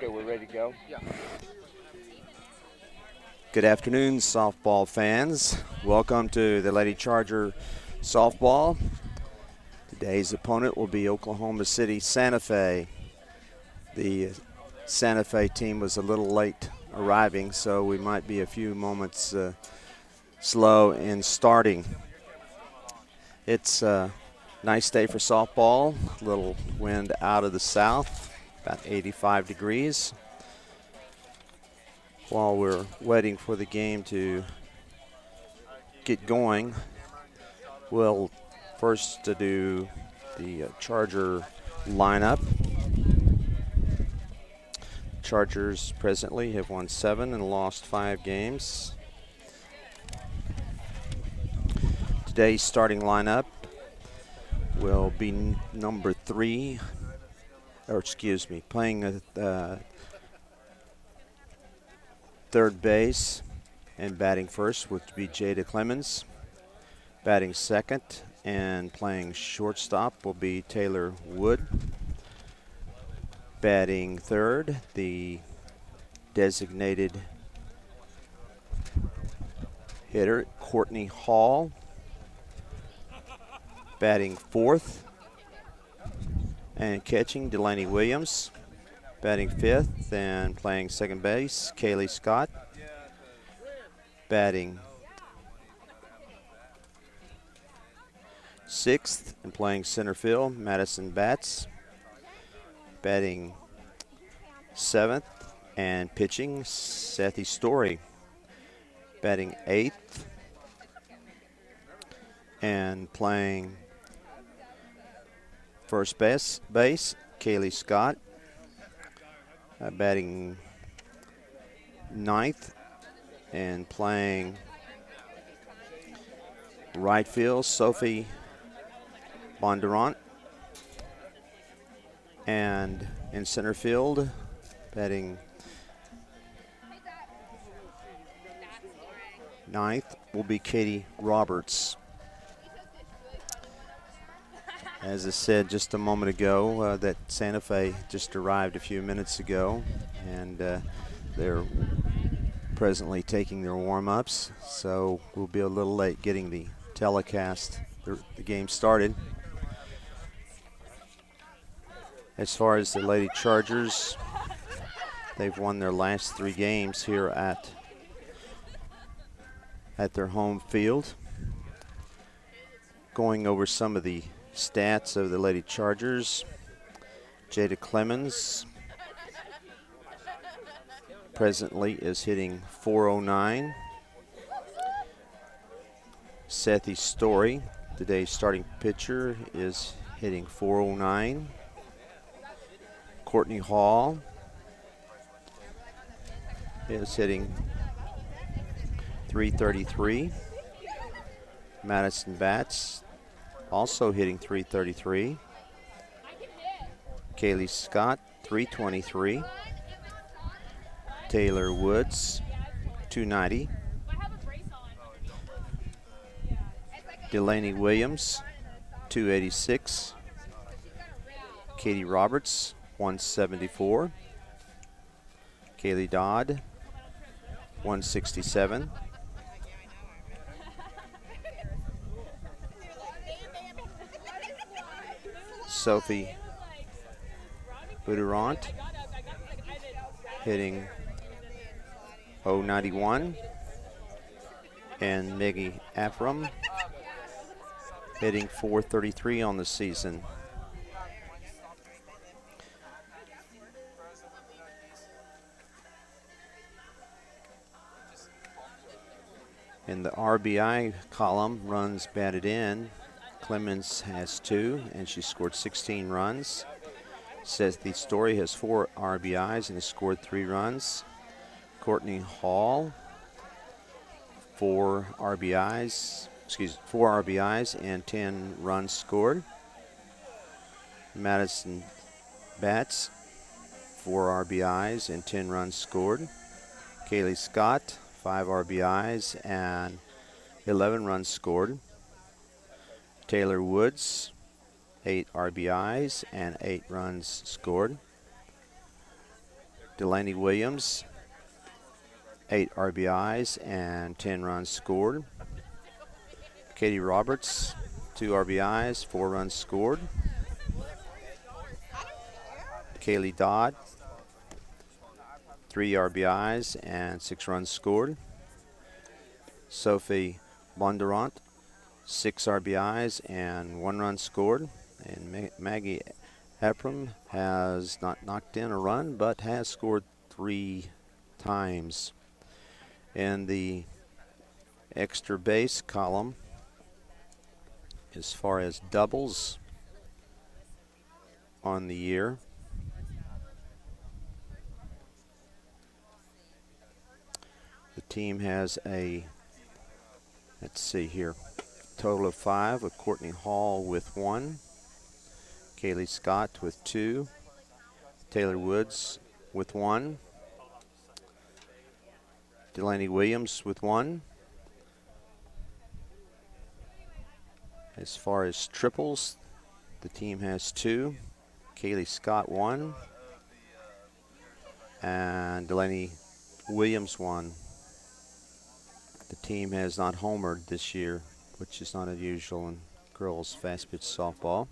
Okay, we're ready to go. Good afternoon, softball fans. Welcome to the Lady Charger softball. Today's opponent will be Oklahoma City Santa Fe. The Santa Fe team was a little late arriving, so we might be a few moments slow in starting. It's a nice day for softball. A little wind out of the south, about 85 degrees. While we're waiting for the game to get going, we'll first to do the Charger lineup. Chargers presently have won 7 and lost 5 games. Today's starting lineup will be number 3, playing third base and batting first would be Jada Clemens. Batting second and playing shortstop will be Taylor Wood. Batting third, the designated hitter, Courtney Hall. Batting fourth and catching, Delaney Williams. Batting fifth and playing second base, Kaylee Scott. Batting sixth and playing center field, Madison Batts. Batting seventh and pitching, Sethy Story. Batting eighth and playing first base, Kaylee Scott. Batting ninth and playing right field, Sophie Bondurant. And in center field, batting ninth will be Katie Roberts. As I said just a moment ago, that Santa Fe just arrived a few minutes ago, and they're presently taking their warm-ups, so we'll be a little late getting the telecast, the game started. As far as the Lady Chargers, they've won their last 3 games here at their home field. Going over some of the stats of the Lady Chargers, Jada Clemens presently is hitting .409. Sethy Story, today's starting pitcher, is hitting .409. Courtney Hall is hitting .333. Madison Batts also hitting .333. Kaylee Scott, .323. Taylor Woods, .290. Delaney Williams, .286. Katie Roberts, .174. Kaylee Dodd, .167. Sophie Bondurant hitting .091. And Maggie Afram hitting .433 on the season. In the RBI column, runs batted in, Clemens has 2, and she scored 16 runs. Sethy Story has 4 RBIs and has scored 3 runs. Courtney Hall, 4 RBIs and 10 runs scored. Madison Batts, 4 RBIs and 10 runs scored. Kaylee Scott, 5 RBIs and 11 runs scored. Taylor Woods, 8 RBIs and 8 runs scored. Delaney Williams, 8 RBIs and 10 runs scored. Katie Roberts, 2 RBIs, 4 runs scored. Kaylee Dodd, 3 RBIs and 6 runs scored. Sophie Bondurant, 6 RBIs and 1 run scored. And Maggie Hepram has not knocked in a run, but has scored 3 times. In the extra base column, as far as doubles on the year, the team has a, let's see here, total of 5, with Courtney Hall with 1, Kaylee Scott with 2, Taylor Woods with 1, Delaney Williams with 1. As far as triples, the team has 2, Kaylee Scott 1, and Delaney Williams 1. The team has not homered this year, which is not unusual in girls fast pitch softball.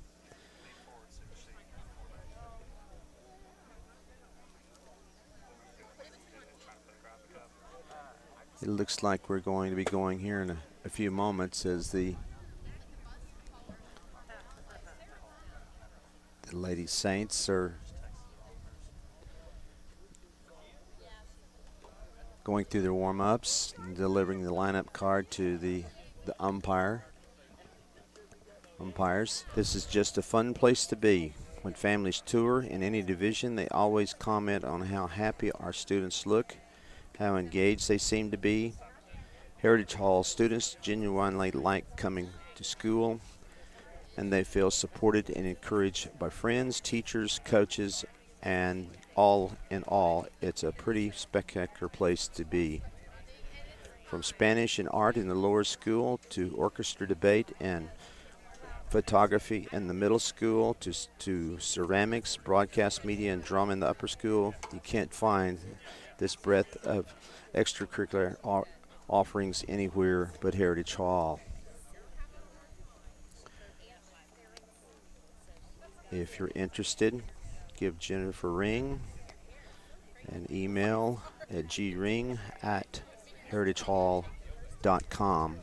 It looks like we're going to be going here in a few moments as the Lady Saints are going through their warm-ups and delivering the lineup card to the umpires. This is just a fun place to be. When families tour in any division, they always comment on how happy our students look, how engaged they seem to be. Heritage Hall students genuinely like coming to school, and they feel supported and encouraged by friends, teachers, coaches, and all in all, it's a pretty spectacular place to be. From Spanish and art in the lower school to orchestra debate and photography in the middle school to ceramics, broadcast media, and drama in the upper school, you can't find this breadth of extracurricular offerings anywhere but Heritage Hall. If you're interested, give Jennifer a ring, an email at gring@heritagehall.com.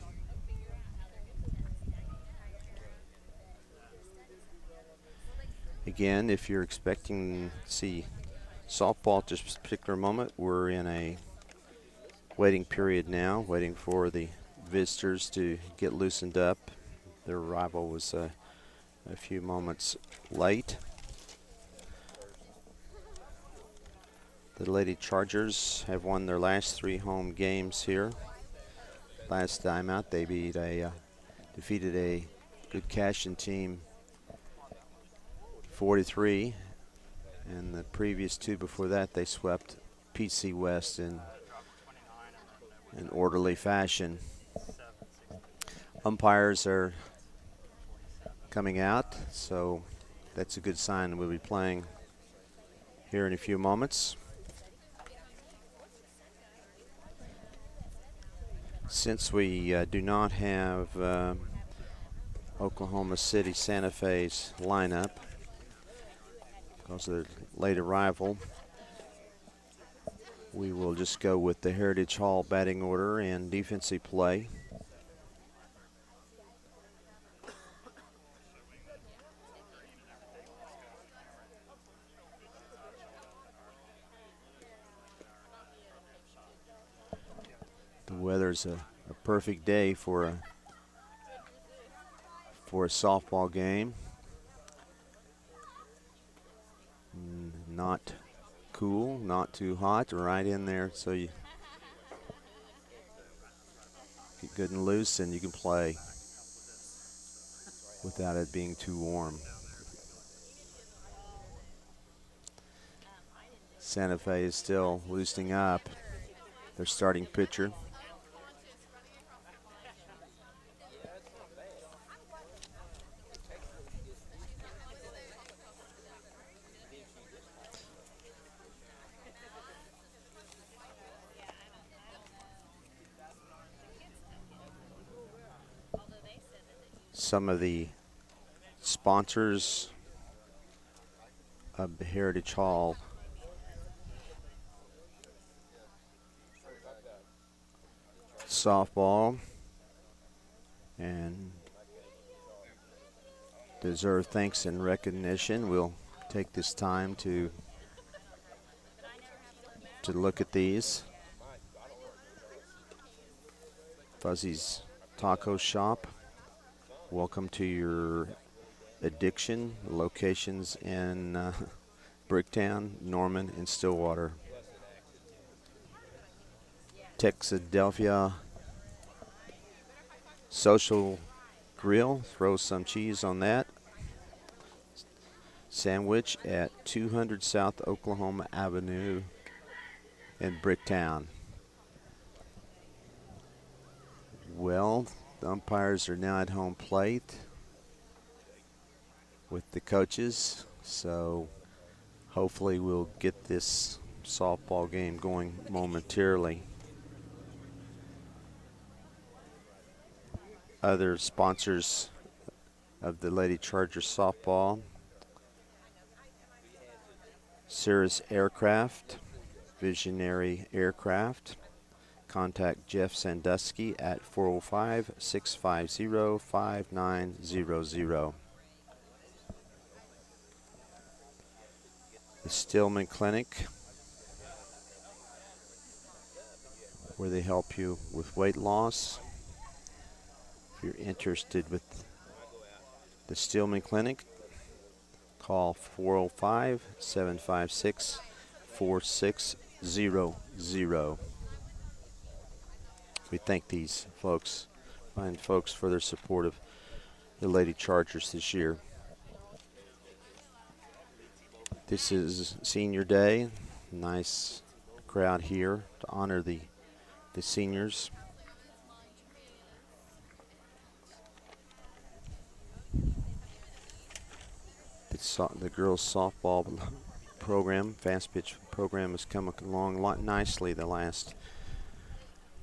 Again, if you're expecting to see softball at this particular moment, we're in a waiting period now, waiting for the visitors to get loosened up. Their arrival was a few moments late. The Lady Chargers have won their last 3 home games here. Last time out, they defeated a good Cashion team 4-3, and the previous 2 before that, they swept PC West in an orderly fashion. Umpires are coming out, so that's a good sign. We'll be playing here in a few moments. Since we do not have Oklahoma City Santa Fe's lineup because of their late arrival, we will just go with the Heritage Hall batting order and defensive play. The weather's a perfect day for a softball game. Not cool, not too hot, right in there, so you get good and loose and you can play without it being too warm. Santa Fe is still loosening up. Their starting pitcher. some of the sponsors of the Heritage Hall softball and deserve thanks and recognition. We'll take this time to look at these. Fuzzy's Taco Shop. Welcome to your addiction. Locations in Bricktown, Norman, and Stillwater. Texadelphia Social Grill. Throw some cheese on that. Sandwich at 200 South Oklahoma Avenue in Bricktown. Well, the umpires are now at home plate with the coaches, so hopefully we'll get this softball game going momentarily. Other sponsors of the Lady Chargers softball: Cirrus Aircraft, Visionary Aircraft. Contact Jeff Sandusky at 405-650-5900. The Stillman Clinic, where they help you with weight loss. If you're interested with the Stillman Clinic, call 405-756-4600. We thank these folks, fine folks, for their support of the Lady Chargers this year. This is Senior Day. Nice crowd here to honor the seniors. The girls softball program, fast pitch program, has come along nicely the last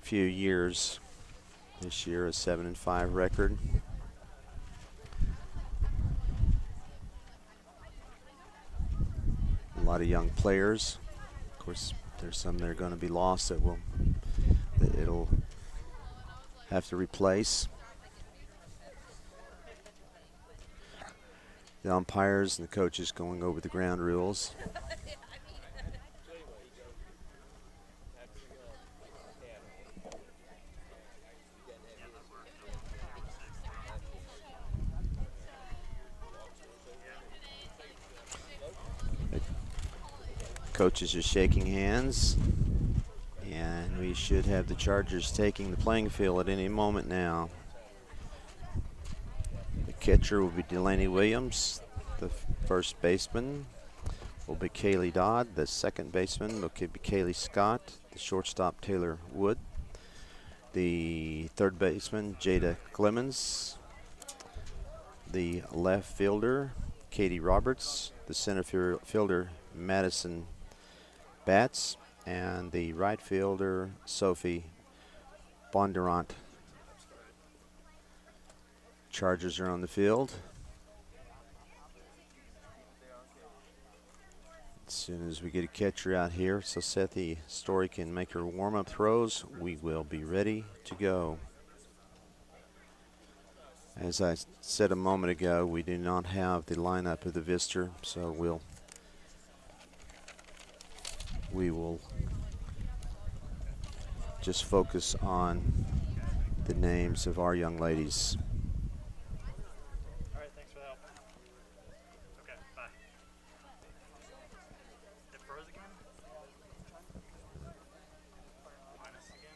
few years. This year a 7-5 record. A lot of young players. Of course, there's some that are going to be lost that it'll have to replace. The umpires and the coaches going over the ground rules. Coaches are shaking hands, and we should have the Chargers taking the playing field at any moment now. The catcher will be Delaney Williams. The first baseman will be Kaylee Dodd. The second baseman will be Kaylee Scott. The shortstop, Taylor Wood. The third baseman, Jada Clemens. The left fielder, Katie Roberts. The center fielder, Madison Batts, and the right fielder, Sophie Bondurant. Chargers are on the field. As soon as we get a catcher out here, so Sethi Story can make her warm-up throws, we will be ready to go. As I said a moment ago, we do not have the lineup of the Vister, so we will just focus on the names of our young ladies. All right, thanks for the help. Okay, bye. It froze again? Minus again?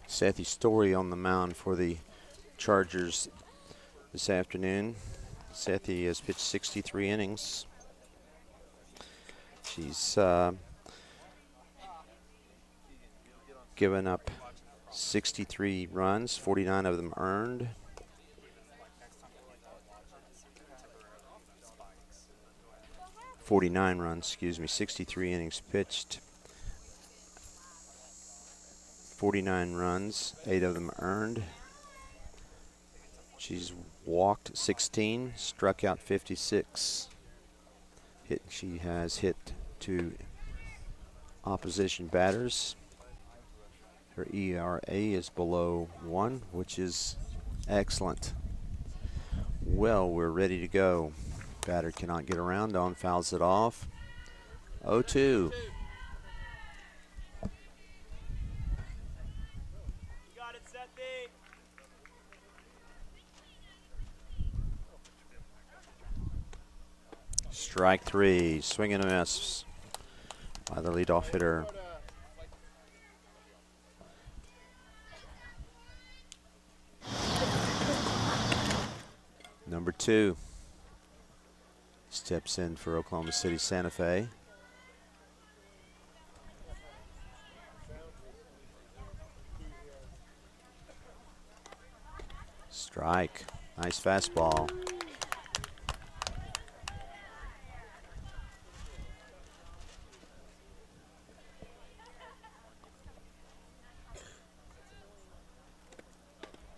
Sethi Story on the mound for the Chargers this afternoon. Sethi has pitched 63 innings. She's given up 63 runs, 49 of them earned. 49 runs, excuse me, 63 innings pitched, 49 runs, 8 of them earned. She's walked 16, struck out 56. She has hit 2 opposition batters. Her ERA is below 1, which is excellent. Well, we're ready to go. Batter cannot get around on, fouls it off. 0-2. Strike 3, swing and a miss by the leadoff hitter. Number 2 steps in for Oklahoma City Santa Fe. Strike, nice fastball.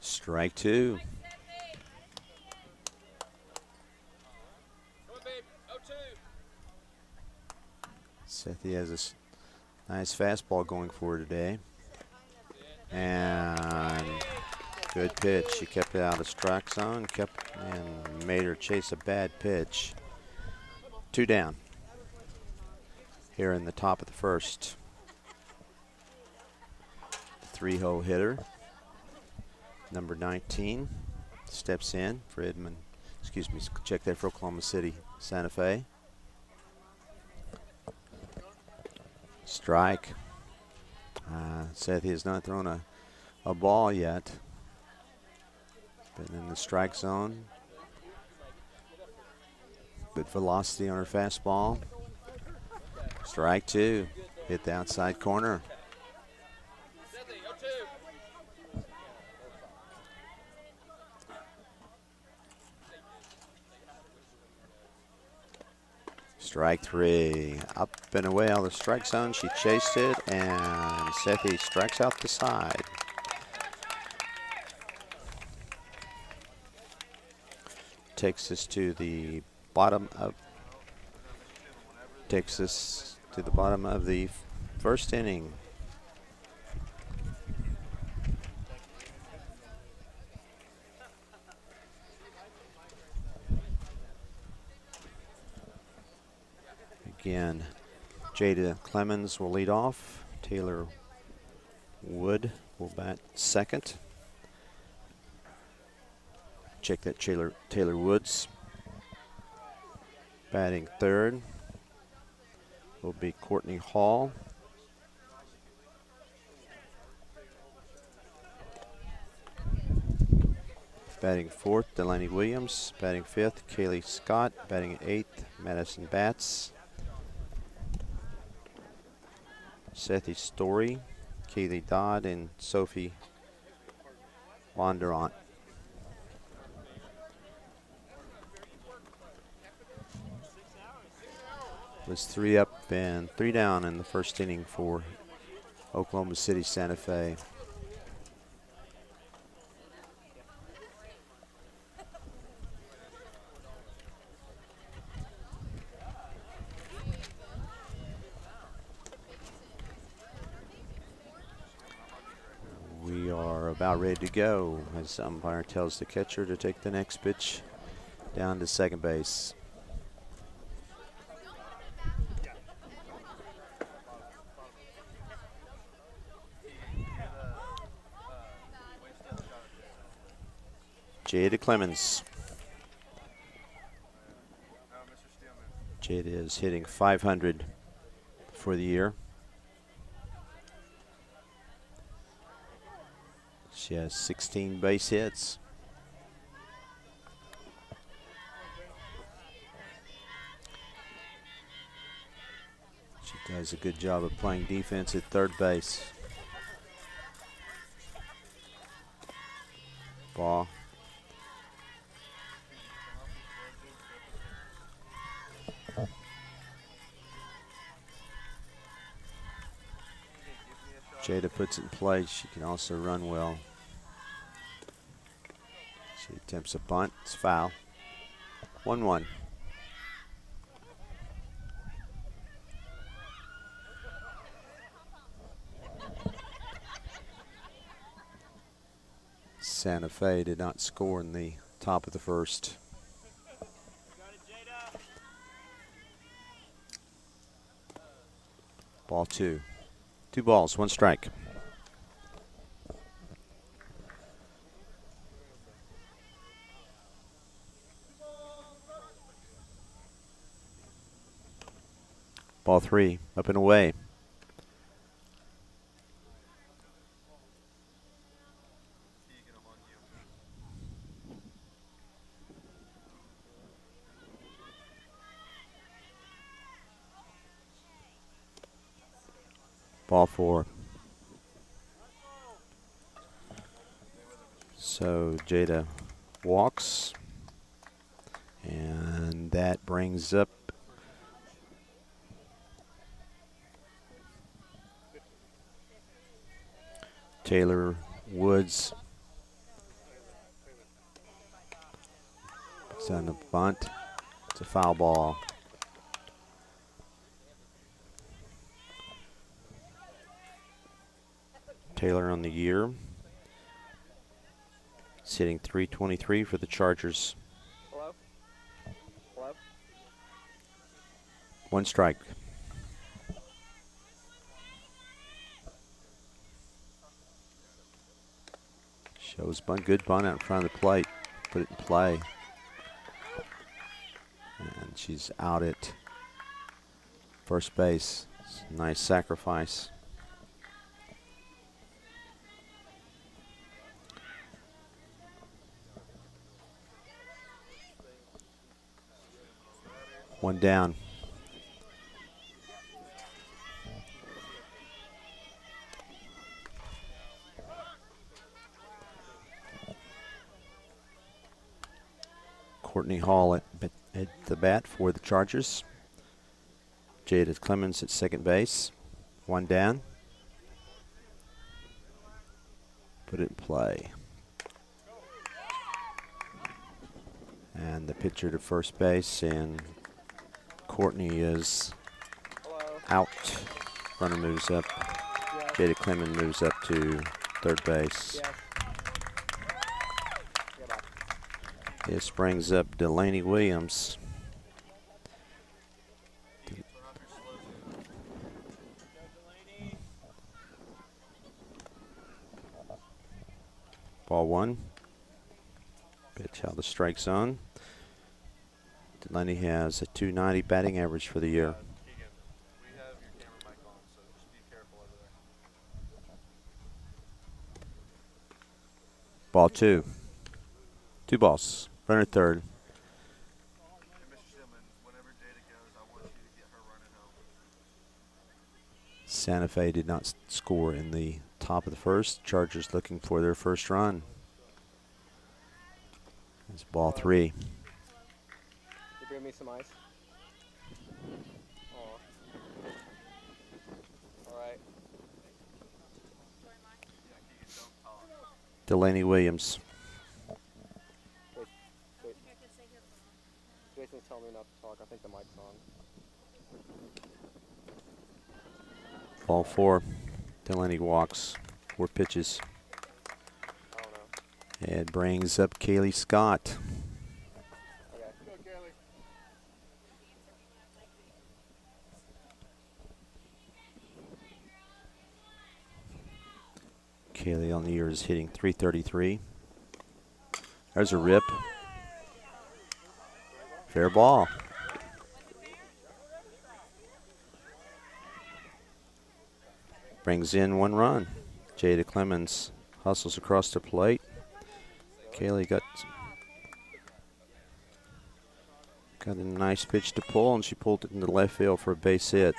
Strike 2. Sethi has a nice fastball going for her today. And good pitch. She kept it out of strike zone, and made her chase a bad pitch. 2 down here in the top of the first. The 3-hole hitter, number 19, steps in for check that for Oklahoma City Santa Fe. Strike. Sethi has not thrown a ball yet. Been in the strike zone. Good velocity on her fastball. Strike 2. Hit the outside corner. Strike 3. Up and away out of the strike zone. She chased it, and Sethi strikes out the side. Takes us to the bottom of the first inning. Again, Jada Clemens will lead off. Taylor Wood will bat second. Check that Taylor Woods. Batting third will be Courtney Hall. Batting fourth, Delaney Williams. Batting fifth, Kaylee Scott. Batting eighth, Madison Batts. Sethi Story, Kaylee Dodd, and Sophie Bondurant. It was 3 up and 3 down in the first inning for Oklahoma City Santa Fe. We are about ready to go as the umpire tells the catcher to take the next pitch down to second base. Jada Clemens. Jada is hitting .500 for the year. She has 16 base hits. She does a good job of playing defense at third base. Ball. Jada puts it in play. She can also run well. She attempts a bunt. It's foul. 1-1. Santa Fe did not score in the top of the first. Ball 2. 2 balls, 1 strike. Ball 3, up and away. Ball 4. So Jada walks, and that brings up Taylor Woods. It's on the bunt. It's a foul ball. Taylor on the year. It's hitting .323 for the Chargers. Hello? Hello? 1 strike. Shows bunt, good bunt out in front of the plate. Put it in play. And she's out at first base. It's a nice sacrifice. One down. Courtney Hall at the bat for the Chargers. Jada Clemens at second base. 1 down. Put it in play. And the pitcher to first base, and Courtney is out. Runner moves up. Yes. Jada Clemens moves up to third base. Yes. This brings up Delaney Williams. Ball 1. Pitch out the strike zone. Delaney has a .290 batting average for the year. We have your camera mic on, so just be careful over there. Ball 2. 2 balls. Runner third. And Mr. Simmons, whenever Jada goes, I want you to get her running home. Santa Fe did not score in the top of the first. Chargers looking for their first run. It's ball 3. You bring me some ice? Oh. Alright. Delaney Williams. Jason's telling me not to talk. I think the mic's on. Ball 4. Delaney walks. 4 pitches. I don't know. It brings up Kaylee Scott. Okay. Go, Kelly. Kaylee on the year is hitting .333. There's a rip. Fair ball. Brings in 1 run. Jada Clemens hustles across the plate. Kaylee got a nice pitch to pull, and she pulled it into left field for a base hit.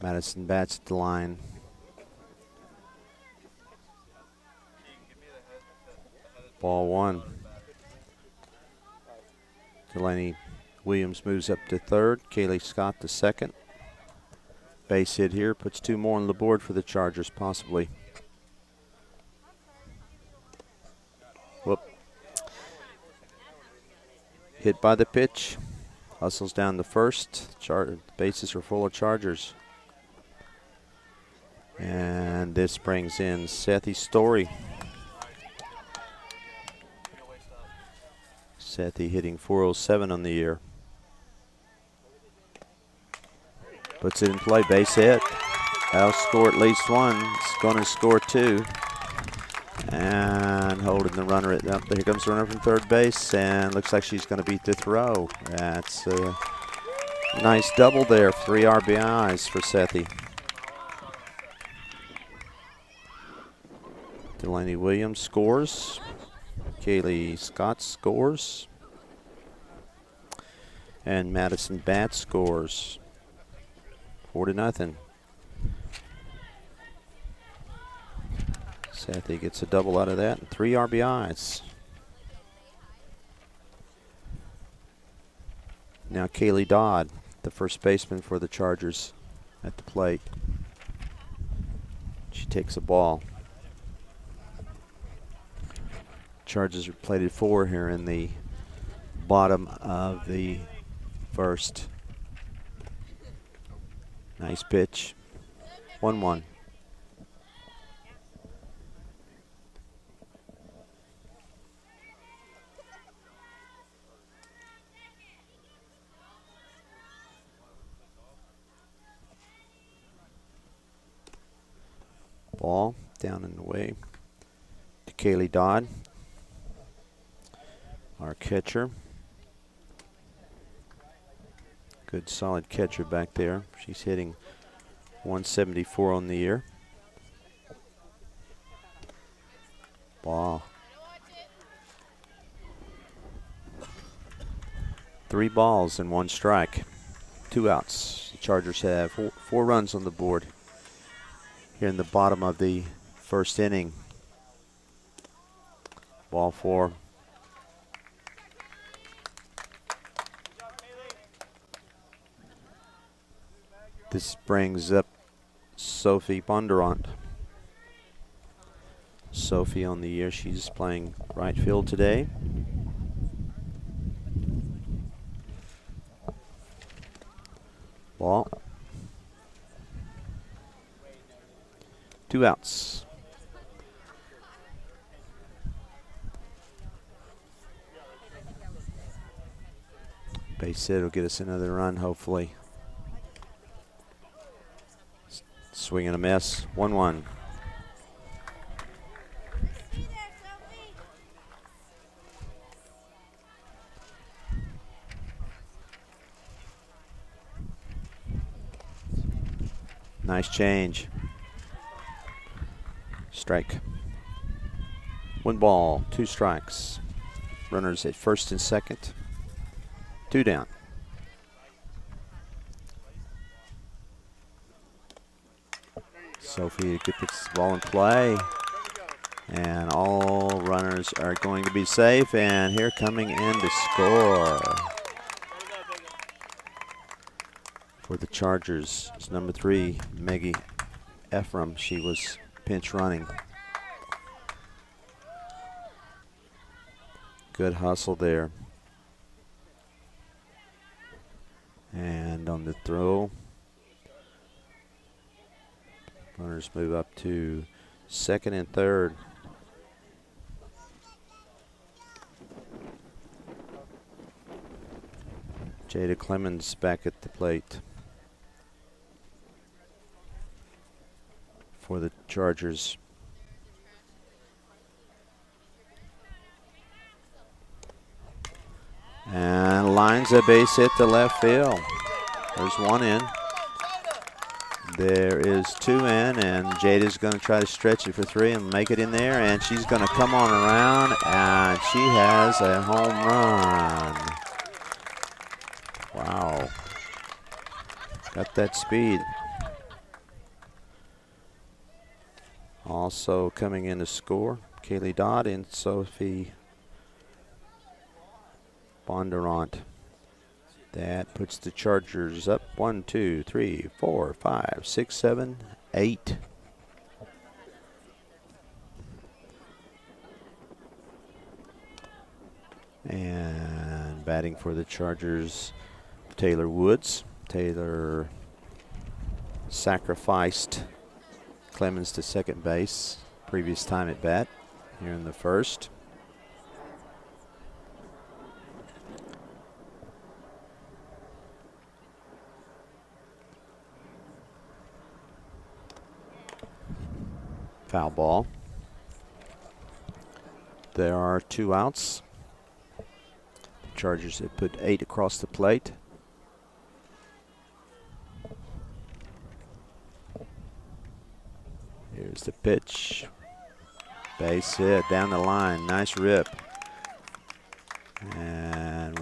Madison bats at the line. Ball 1. Delaney Williams moves up to third. Kaylee Scott to second. Base hit here puts 2 more on the board for the Chargers, possibly. Whoop. Hit by the pitch. Hustles down the first. Bases are full of Chargers. And this brings in Sethi Story. Sethi hitting .407 on the year. Puts it in play, base hit. That'll score at least one. It's going to score 2. And holding the runner at up. Here comes the runner from third base, and looks like she's going to beat the throw. That's a nice double there. 3 RBIs for Sethi. Delaney Williams scores. Kaylee Scott scores. And Madison Batts scores. 4-0. Sethi gets a double out of that and 3 RBIs. Now Kaylee Dodd, the first baseman for the Chargers, at the plate. She takes a ball. Chargers are plated 4 here in the bottom of the first. Nice pitch. 1-1. Ball down and away to Kaylee Dodd, our catcher. Good solid catcher back there. She's hitting .174 on the year. Ball. 3 balls and 1 strike. 2 outs. The Chargers have 4 runs on the board here in the bottom of the first inning. Ball 4. This brings up Sophie Bondurant. Sophie on the year, she's playing right field today. Ball. 2 outs. Base hit will get us another run, hopefully. Swing and a miss. 1-1. Nice change. Strike. 1 ball, 2 strikes. Runners at first and second. 2 down. Sophie gets the ball in play. And all runners are going to be safe. And here coming in to score for the Chargers is number 3, Maggie Ephraim. She was pinch running. Good hustle there. And on the throw, runners move up to second and third. Jada Clemens back at the plate for the Chargers. And lines a base hit to left field. There's 1 in. There is 2 in, and Jada's going to try to stretch it for 3 and make it in there, and she's going to come on around, and she has a home run. Wow. Got that speed. Also coming in to score, Kaylee Dodd and Sophie Bondurant. That puts the Chargers up 1, 2, 3, 4, 5, 6, 7, 8. And batting for the Chargers, Taylor Woods. Taylor sacrificed Clemens to second base previous time at bat here in the first. Foul ball. There are 2 outs. The Chargers have put 8 across the plate. Here's the pitch. Base hit down the line. Nice rip. And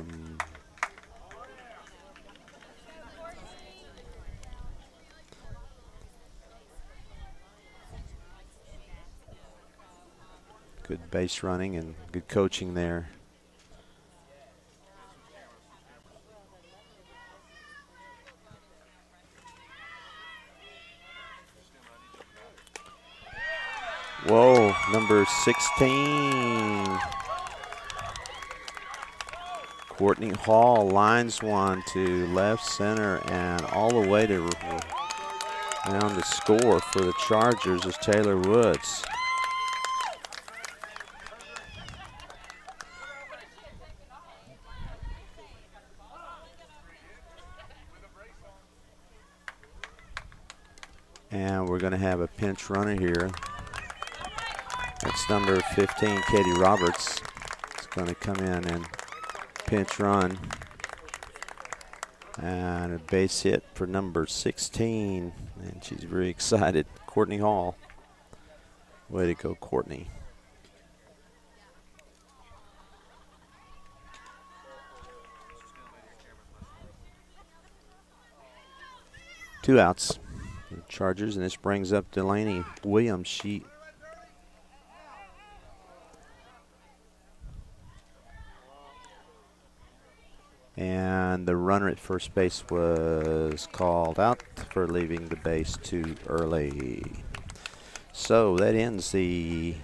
good base running and good coaching there. Whoa, number 16. Courtney Hall lines one to left center and all the way to down to score for the Chargers is Taylor Woods. And we're going to have a pinch runner here. That's number 15, Katie Roberts. It's going to come in and pinch run. And a base hit for number 16. And she's very excited. Courtney Hall. Way to go, Courtney. Two outs. The Chargers, and this brings up Delaney Williams. And the runner at first base was called out for leaving the base too early. So that ends the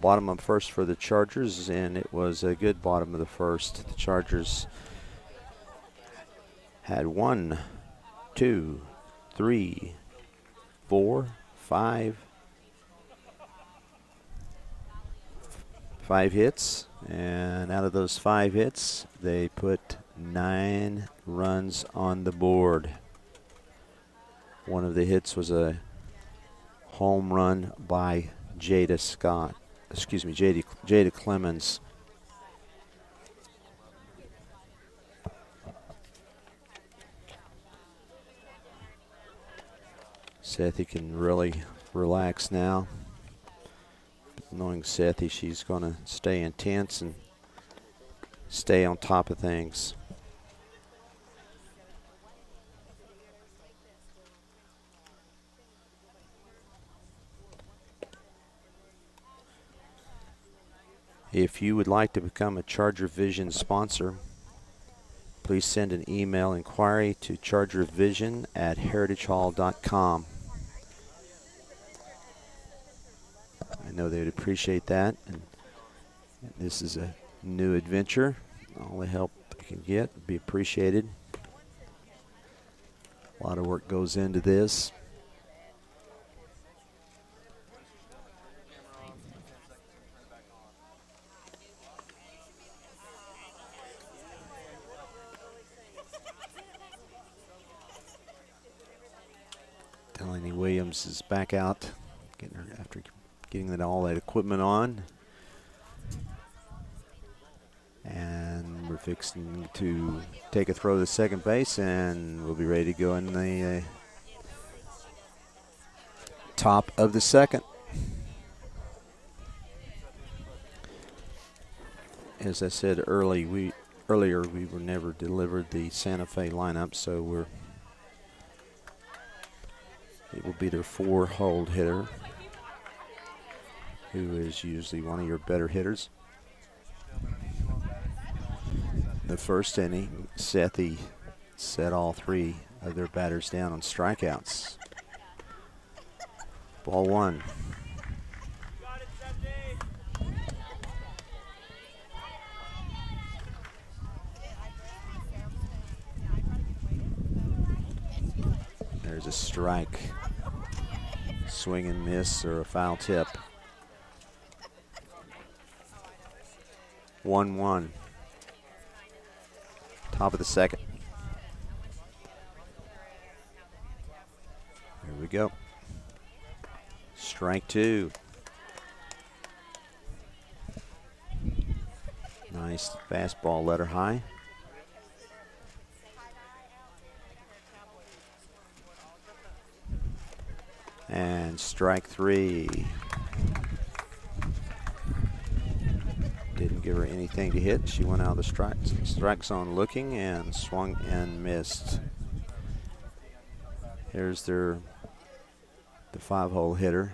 bottom of first for the Chargers, and it was a good bottom of the first. The Chargers had 1, 2, 3, 4, 5 hits, and out of those 5 hits, they put 9 runs on the board. One of the hits was a home run by Jada Clemens. Sethi can really relax now. Knowing Sethi, she's going to stay intense and stay on top of things. If you would like to become a Charger Vision sponsor, please send an email inquiry to chargervision@heritagehall.com. I know they would appreciate that. And this is a new adventure. All the help I can get would be appreciated. A lot of work goes into this. Delaney Williams is back out, getting her after getting all that equipment on. And we're fixing to take a throw to second base, and we'll be ready to go in the top of the second. As I said earlier, we were never delivered the Santa Fe lineup, so it will be their 4-hole hitter, who is usually one of your better hitters. the first inning, Sethi set all three of their batters down on strikeouts. Ball one. There's a strike. Swing and miss or a foul tip. 1-1. Top of the second. Here we go. Strike two. Nice fastball, let her high. And strike three. Didn't give her anything to hit. She went out of the strike zone looking and swung and missed. Here's the 5-hole hitter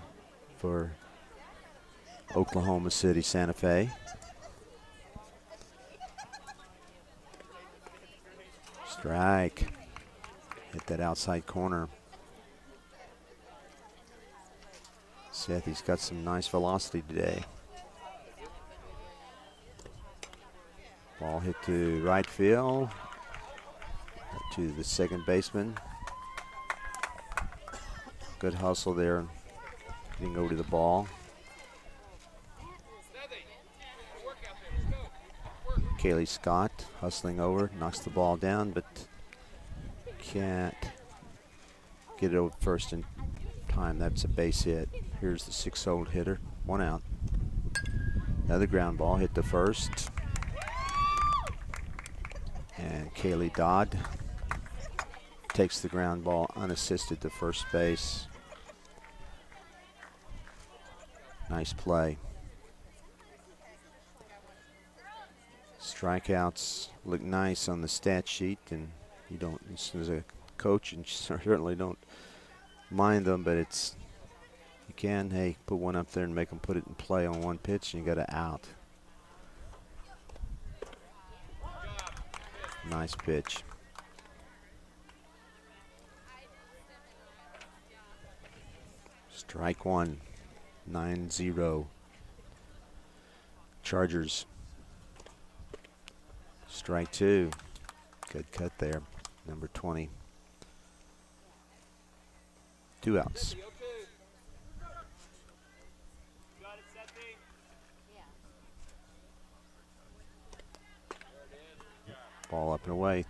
for Oklahoma City Santa Fe. Strike. Hit that outside corner. Sethy's got some nice velocity today. Ball hit to right field, to the second baseman. Good hustle there, getting over to the ball. Kaylee Scott hustling over, knocks the ball down, but can't get it over first in time. That's a base hit. Here's the 6-hole hitter, 1 out. Another ground ball hit to first. And Kaylee Dodd takes the ground ball unassisted to first base. Nice play. Strikeouts look nice on the stat sheet, and you don't, as a coach, and certainly don't mind them, but it's, you can, hey, put one up there and make them put it in play on one pitch, and you got to out. Nice pitch. Strike one. 9-0. Chargers. Strike two. Good cut there. Number 20. 2 outs. Ball up and away.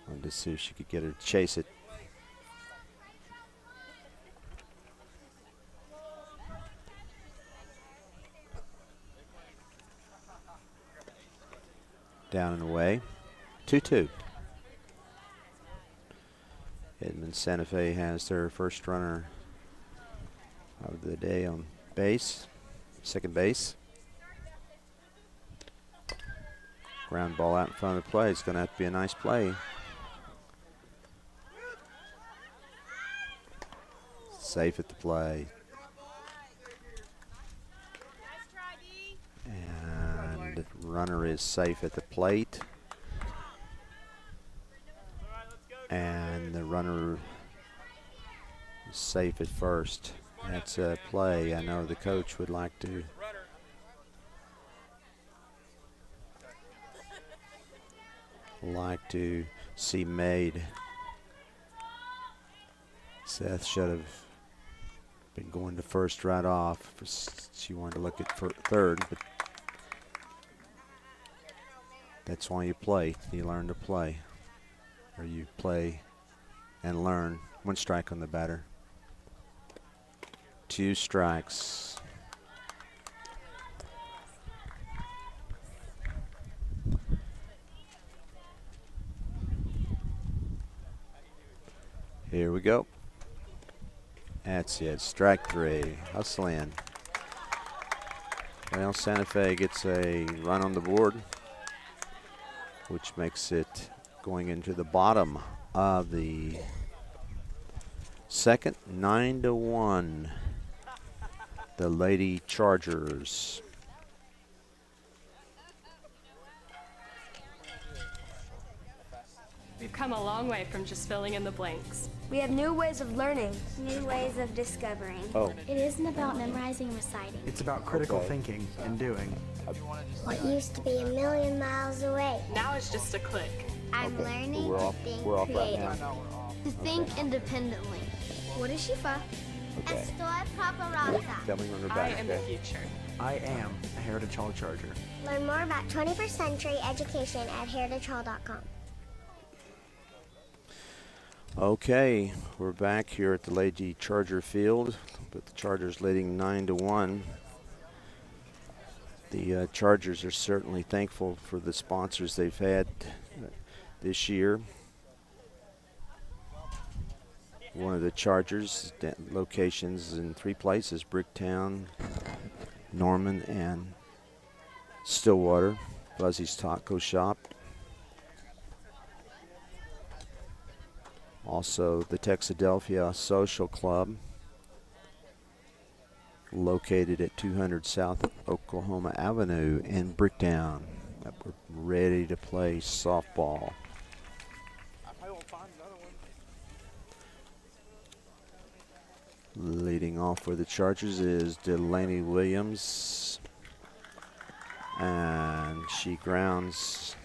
Wanted to see if she could get her to chase it. Down and away. 2-2. Edmond Santa Fe has their first runner of the day on base, second base. Ground ball out in front of the play. It's going to have to be a nice play. Safe at the play. And the runner is safe at the plate. And the runner is safe at first. That's a play I know the coach would like to see made. Seth should have been going to first right off. She wanted to look at third, but that's why you play. You learn to play. Or you play and learn. 1 strike on the batter. 2 strikes. Here we go. That's it. Strike 3. Hustle in. Well, Santa Fe gets a run on the board, which makes it going into the bottom of the second. 9-1. The Lady Chargers. We've come a long way from just filling in the blanks. We have new ways of learning. New ways of discovering. Oh. It isn't about memorizing and reciting. It's about critical thinking and doing. What used to be a million miles away. Now it's just a click. I'm learning We're to off. think We're off right creatively. now. To think independently. What is Shifa? Okay. Estoy paparazza. Tell me when we're I back. am the future. I am a Heritage Hall Charger. Learn more about 21st century education at heritagehall.com. Okay, we're back here at the Lady Charger Field, with the Chargers leading 9-1. The Chargers are certainly thankful for the sponsors they've had this year. One of the Chargers locations in 3 places: Bricktown, Norman, and Stillwater. Buzzy's Taco Shop. Also, the Texadelphia Social Club, located at 200 South Oklahoma Avenue in Bricktown. We're ready to play softball. Leading off for the Chargers is Delaney Williams, and she grounds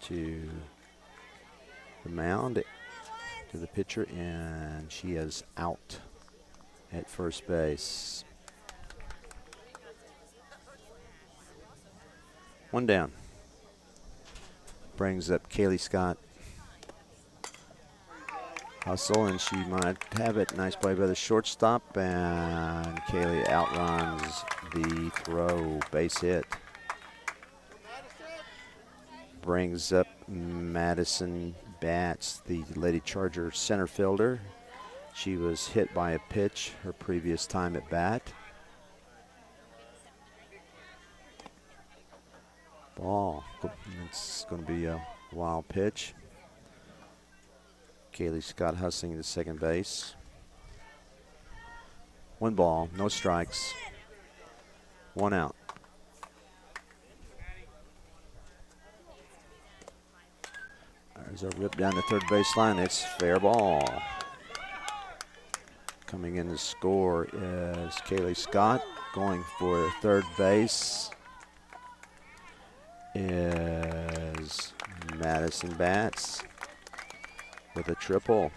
to the mound, to the pitcher, and she is out at first base. One down. Brings up Kaylee Scott. Hustle, and she might have it. Nice play by the shortstop, and Kaylee outruns the throw. Base hit. Brings up Madison Batts, the Lady Charger center fielder. She was hit by a pitch her previous time at bat. Ball. It's going to be a wild pitch. Kaylee Scott hustling to second base. 1 ball, no strikes. 1 out. There's a rip down the third baseline. It's fair ball. Coming in to score is Kaylee Scott. Going for third base is Madison Batts with a triple.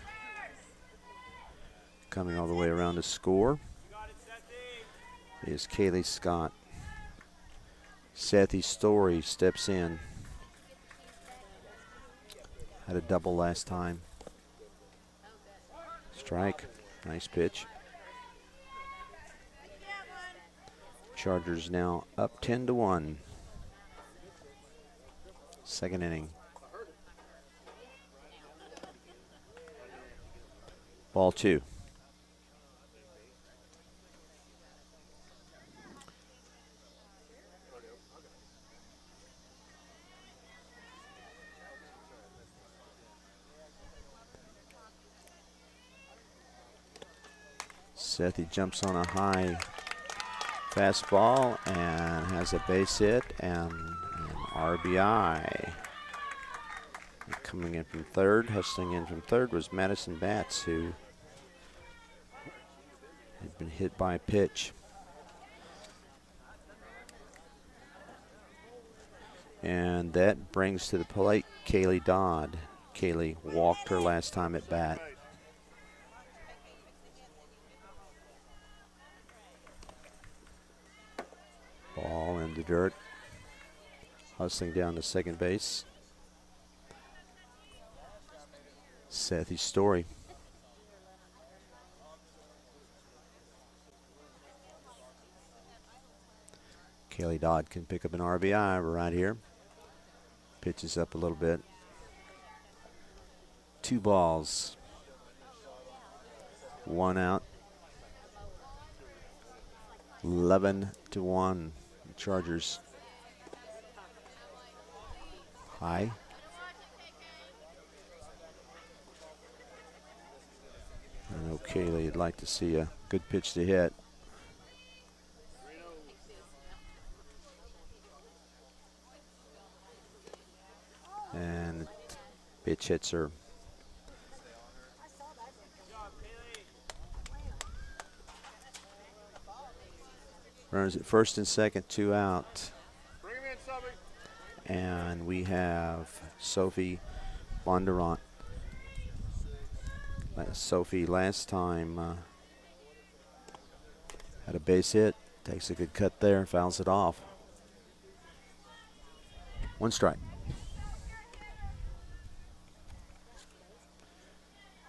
Coming all the way around to score is Kaylee Scott. Sethy Story steps in. Had a double last time. Strike. Nice pitch. Chargers now up 10-1. Second inning. Ball 2. Sethy jumps on a high fastball and has a base hit and an RBI. Coming in from third, hustling in from third, was Madison Batts, who had been hit by a pitch. And that brings to the plate Kaylee Dodd. Kaylee walked her last time at bat. Ball in the dirt. Hustling down to second base. Sethy Story. Kaylee Dodd can pick up an RBI right here. Pitches up a little bit. 2 balls. 1 out. 11-1. Chargers. High. I know Kaylee would like to see a good pitch to hit. And pitch hits her Runners at first and second, 2 out. Bring him in, Subby. And we have Sophie Bondurant. Sophie last time had a base hit. Takes a good cut there, fouls it off. 1 strike.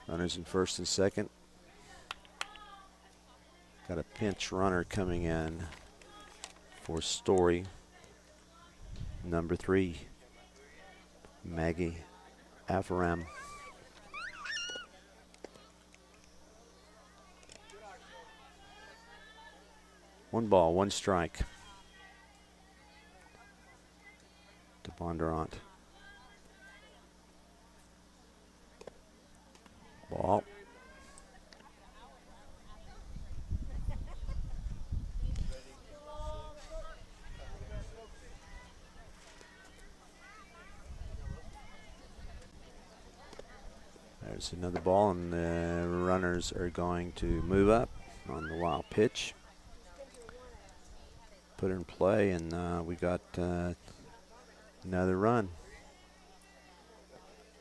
Runners in first and second. Got a pinch runner coming in for Story. Number 3, Maggie Afaram. One ball, 1 strike to Bondurant. Ball. There's another ball, and the runners are going to move up on the wild pitch. Put it in play, and we got another run.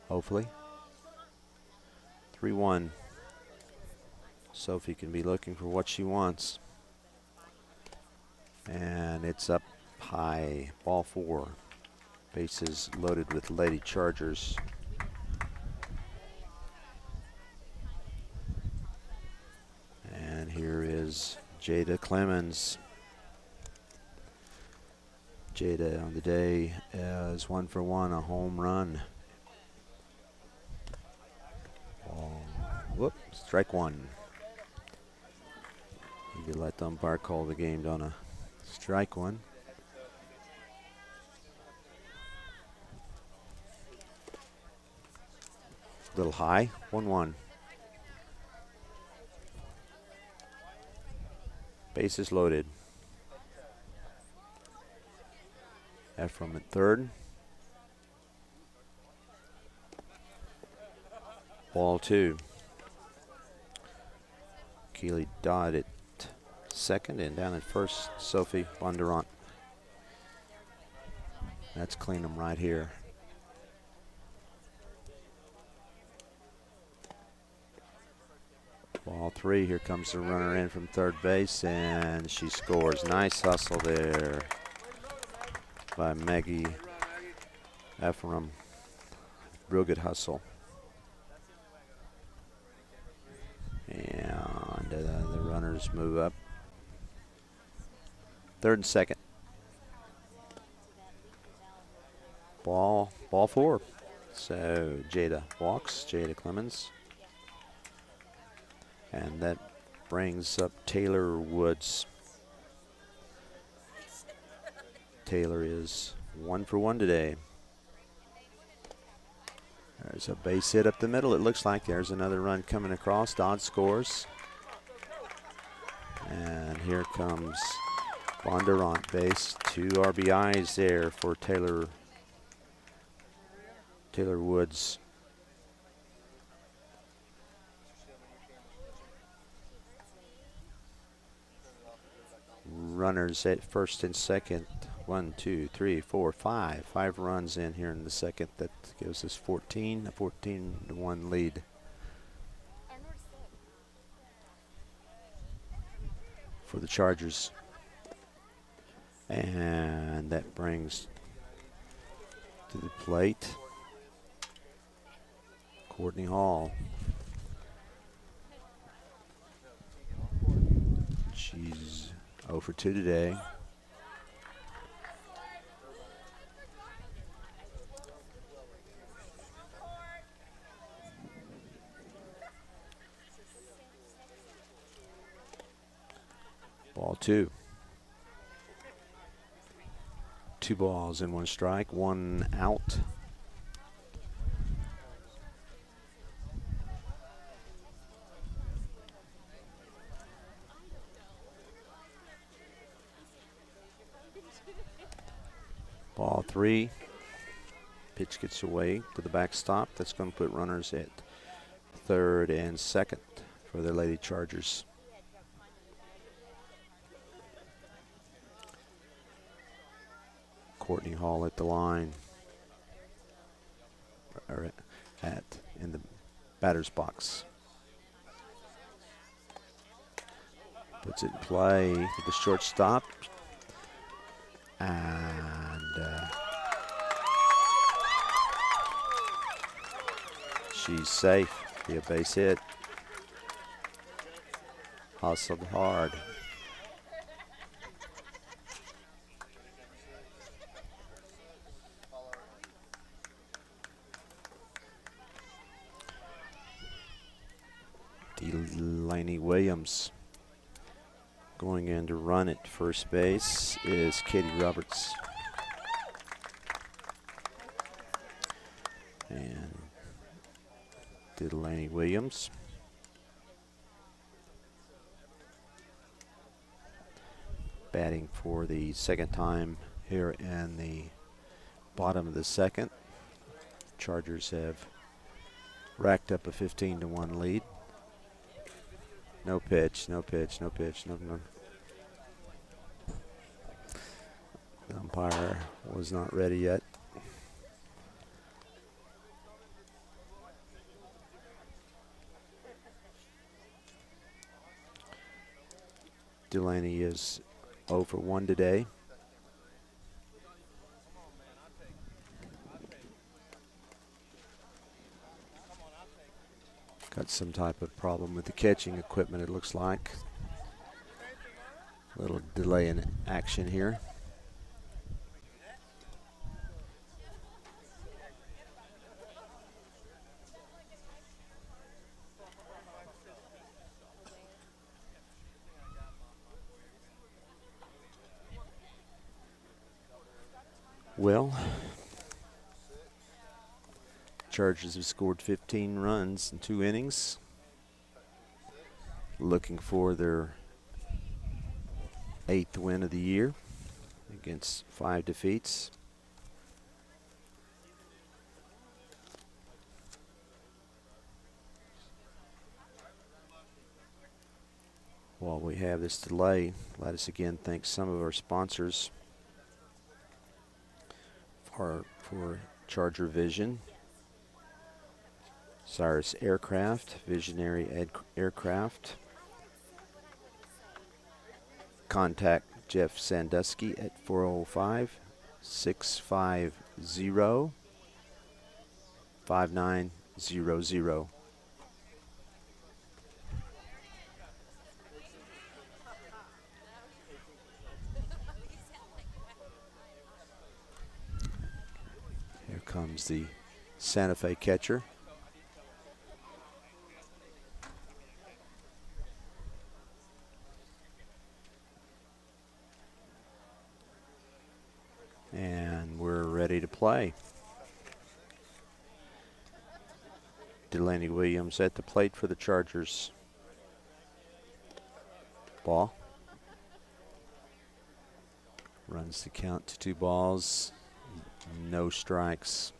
Hopefully. 3-1. Sophie can be looking for what she wants. And it's up high. Ball 4. Bases loaded with Lady Chargers. And here is Jada Clemens. Jada on the day is 1 for 1, a home run. Whoop, strike 1. You could let the umpire call the game, don't I? Strike 1. Little high, 1-1. Bases loaded. Ephraim at third. Ball 2. Keely Dodd at second, and down at first, Sophie Bondurant. That's clean them right here. Ball 3, here comes the runner in from third base, and she scores. Nice hustle there by Maggie Ephraim. Real good hustle. And the runners move up. Third and second. Ball 4. So Jada walks, Jada Clemens. And that brings up Taylor Woods. Taylor is 1 for 1 today. There's a base hit up the middle. It looks like there's another run coming across. Dodd scores. And here comes Bondurant base. 2 RBIs there for Taylor Woods. Runners at first and second. 1, 2, 3, 4, 5. 5 runs in here in the second. That gives us 14. A 14-1 lead. For the Chargers. And that brings to the plate Courtney Hall. She's 0 for 2 today. Ball 2. 2 balls and 1 strike, 1 out. Ball 3. Pitch gets away to the backstop. That's going to put runners at third and second for the Lady Chargers. Courtney Hall at the line. Or in the batter's box. Puts it in play to the shortstop. And she's safe. Be a base hit. Hustled hard. Delaney Williams going in to run at first base is Katie Roberts. And Delaney Williams. Batting for the second time here in the bottom of the second. Chargers have racked up a 15-1 lead. No pitch, no pitch, no pitch, no. The umpire was not ready yet. Delaney is 0 for 1 today. Got some type of problem with the catching equipment, it looks like. A little delay in action here. Well, Chargers have scored 15 runs in 2 innings. Looking for their 8th win of the year against 5 defeats. While we have this delay, let us again thank some of our sponsors for Charger Vision. Cyrus Aircraft, Visionary Aircraft. Contact Jeff Sandusky at 405-650-5900. Here comes the Santa Fe catcher. And we're ready to play. Delaney Williams at the plate for the Chargers. Ball. Runs the count to 2 balls. No strikes.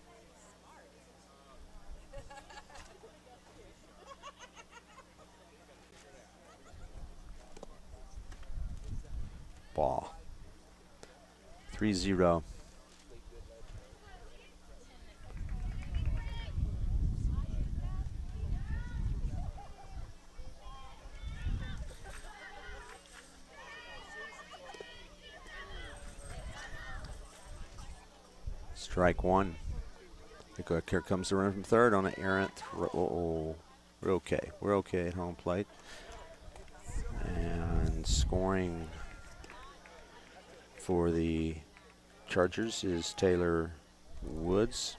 Ball. 3-0. Strike 1. Here comes the run from third on an errant. Oh, we're okay. We're okay at home plate. And scoring for the Chargers is Taylor Woods.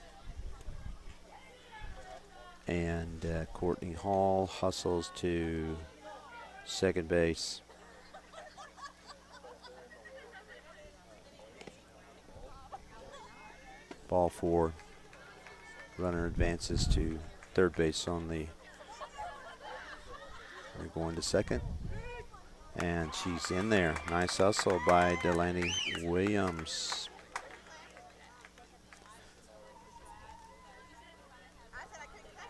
And Courtney Hall hustles to second base. Ball 4. Runner advances to third base on the. We're going to second. And she's in there. Nice hustle by Delaney Williams.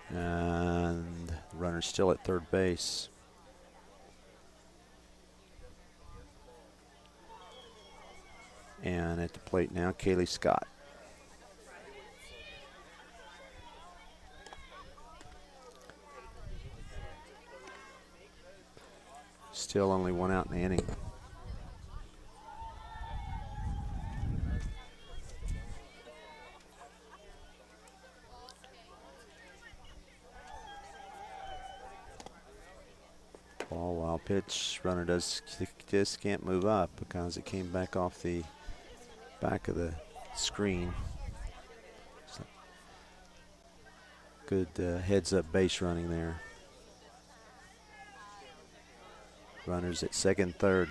And runner still at third base. And at the plate now, Kaylee Scott. Still only one out in the inning. Ball, wild pitch. Runner just can't move up because it came back off the back of the screen. So good heads up base running there. Runners at second, third.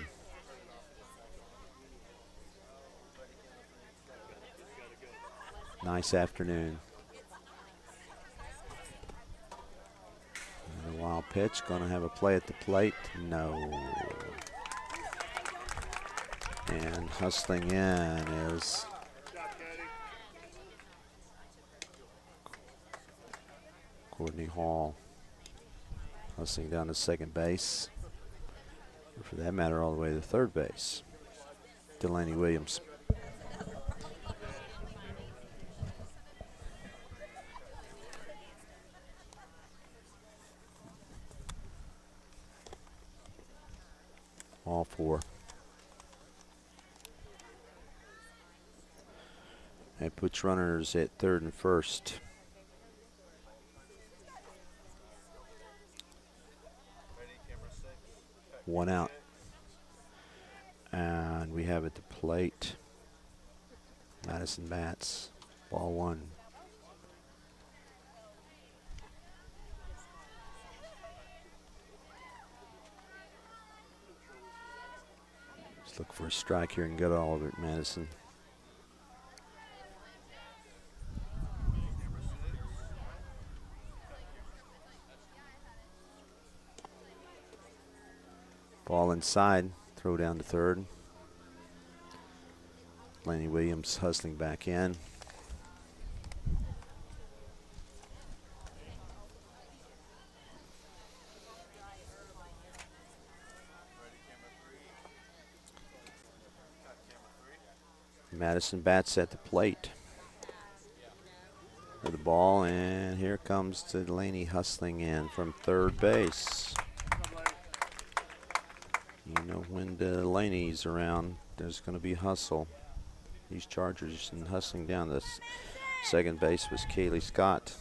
Nice afternoon. And a wild pitch. Going to have a play at the plate. No. And hustling in is Courtney Hall. Hustling down to second base. Or for that matter, all the way to third base. Delaney Williams. All four. That puts runners at third and first. One out. And we have at the plate Madison Bats. Ball one. Let's look for a strike here and get all of it, Madison. Ball inside, throw down to third. Laney Williams hustling back in. Madison Bats at the plate for the ball, and here comes Delaney hustling in from third base. You know, when Delaney's around, there's going to be hustle. These Chargers and hustling down. The second base was Kaylee Scott.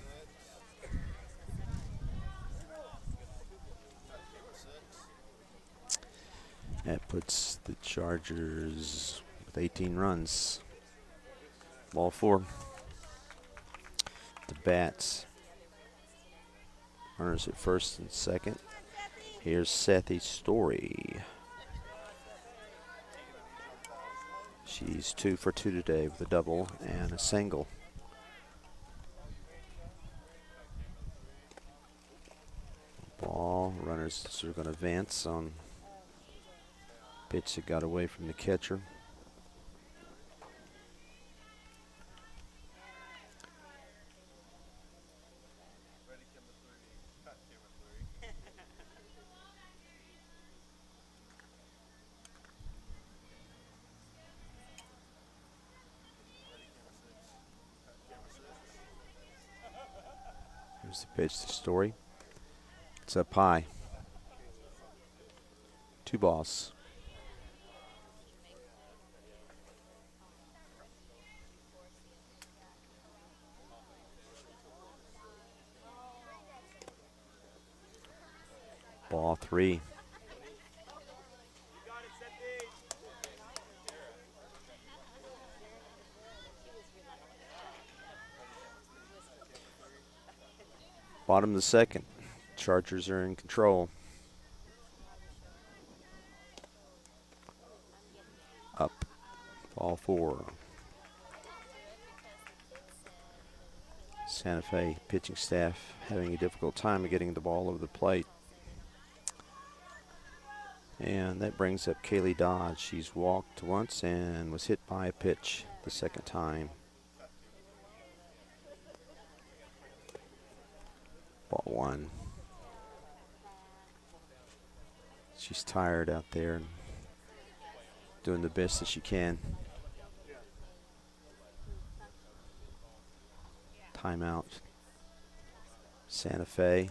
That puts the Chargers with 18 runs. Ball four. The Bats. Runners at first and second. Here's Sethi Story. She's 2 for 2 today with a double and a single. Ball, runners are going to advance on pitch that got away from the catcher. Here's the pitch to Story. It's up high. 2 balls. Ball 3. Bottom of the second. Chargers are in control. Up. Ball 4. Santa Fe pitching staff having a difficult time of getting the ball over the plate. And that brings up Kaylee Dodge. She's walked once and was hit by a pitch the second time. Ball 1. She's tired out there and doing the best that she can. Timeout. Santa Fe.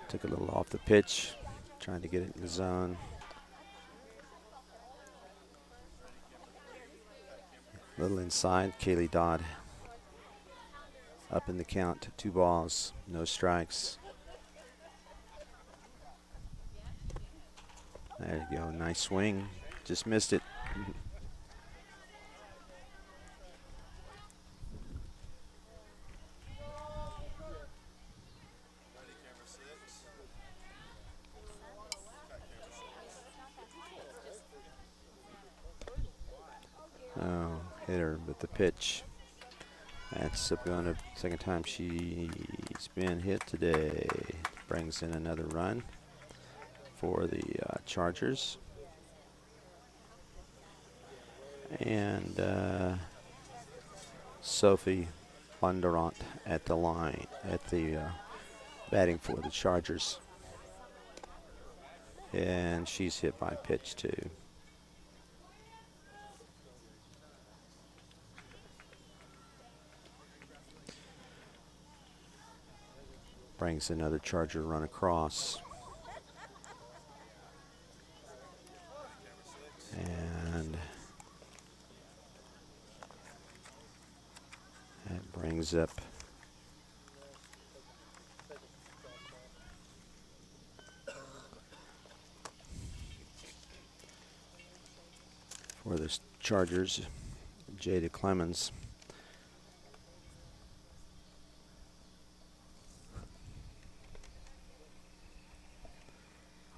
Took a little off the pitch, trying to get it in the zone. A little inside, Kaylee Dodd up in the count, 2 balls, no strikes. There you go, nice swing, just missed it. Oh, hit her with the pitch. That's going to second time she's been hit today. Brings in another run for the Chargers. And Sophie Bondurant at the line, at the batting for the Chargers. And she's hit by pitch too. Brings another Charger run across. And that brings up for the Chargers, Jada Clemens.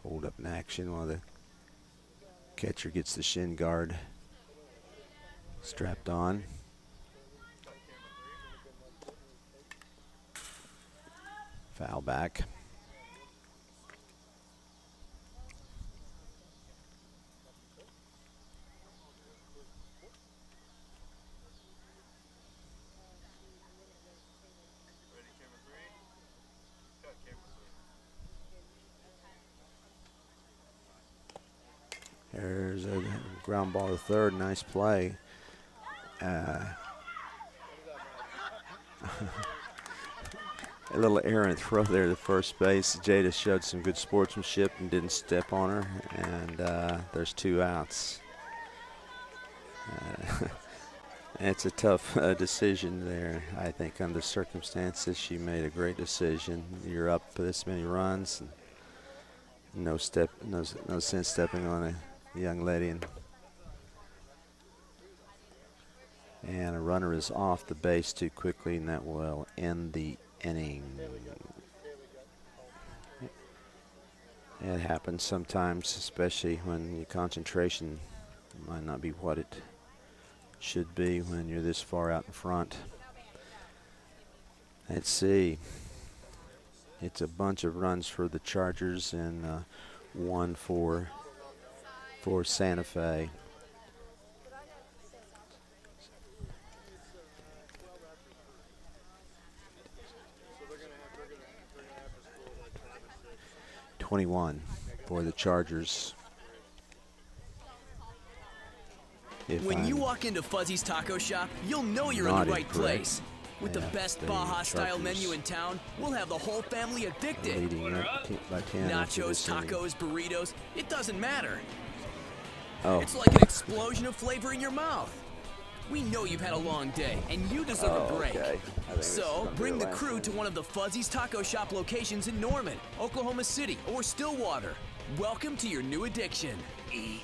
Hold up in action while the catcher gets the shin guard strapped on. Foul back. There's a ground ball to third. Nice play. A little errant throw there to first base. Jada showed some good sportsmanship and didn't step on her. And there's 2 outs. It's a tough decision there. I think under circumstances, she made a great decision. You're up this many runs. And no sense stepping on a young lady. And a runner is off the base too quickly, and that will end the inning. It happens sometimes, especially when your concentration might not be what it should be when you're this far out in front. Let's see. It's a bunch of runs for the Chargers and 1 for Santa Fe. .21 for the Chargers. When you walk into Fuzzy's Taco Shop, you'll know you're in the right place. With the best Baja-style menu in town, we'll have the whole family addicted. Nachos, tacos, burritos, it doesn't matter. Oh. It's like an explosion of flavor in your mouth. We know you've had a long day, and you deserve a break. Okay. So, bring the crew to one of the Fuzzy's Taco Shop locations in Norman, Oklahoma City, or Stillwater. Welcome to your new addiction. Eat.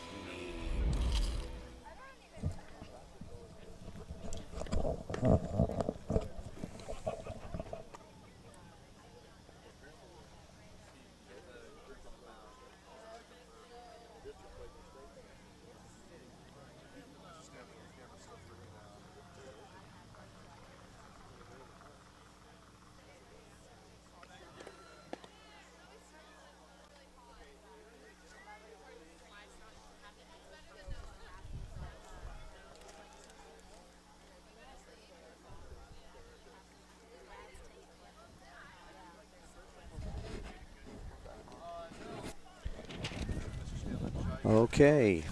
Okay,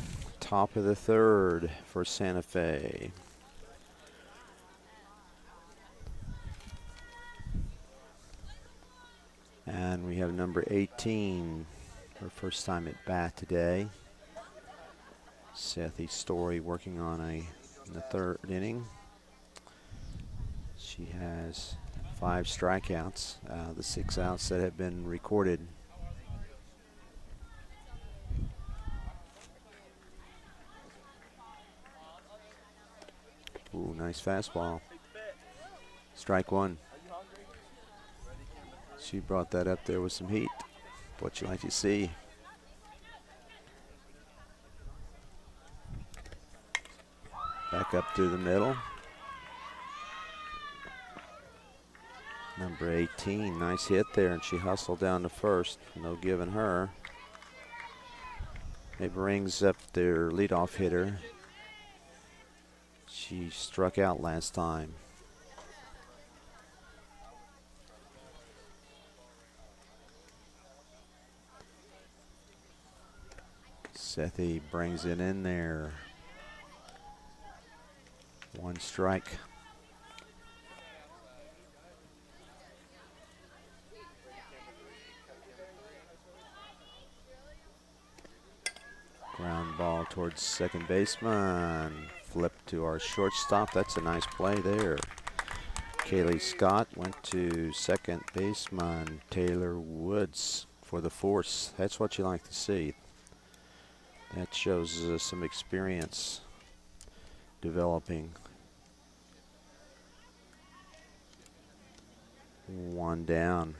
top of the third for Santa Fe. And we have number 18, her first time at bat today. Sethy Story working on in the third inning. She has 5 strikeouts, the 6 outs that have been recorded. Ooh, nice fastball. Strike one. She brought that up there with some heat. What you like to see. Back up through the middle. Number 18, nice hit there, and she hustled down to first. No giving her. It brings up their leadoff hitter. She struck out last time. Sethy brings it in there. 1 strike. Ground ball towards second baseman. Flip to our shortstop. That's a nice play there. Kaylee Scott went to second baseman Taylor Woods for the force. That's what you like to see. That shows some experience developing. 1 down.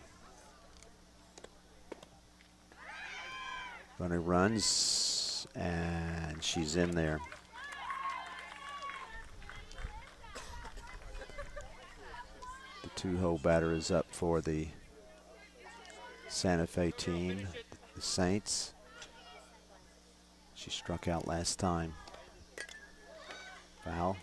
Runner runs, and she's in there. The 2-hole batter is up for the Santa Fe team, the Saints. She struck out last time. Foul.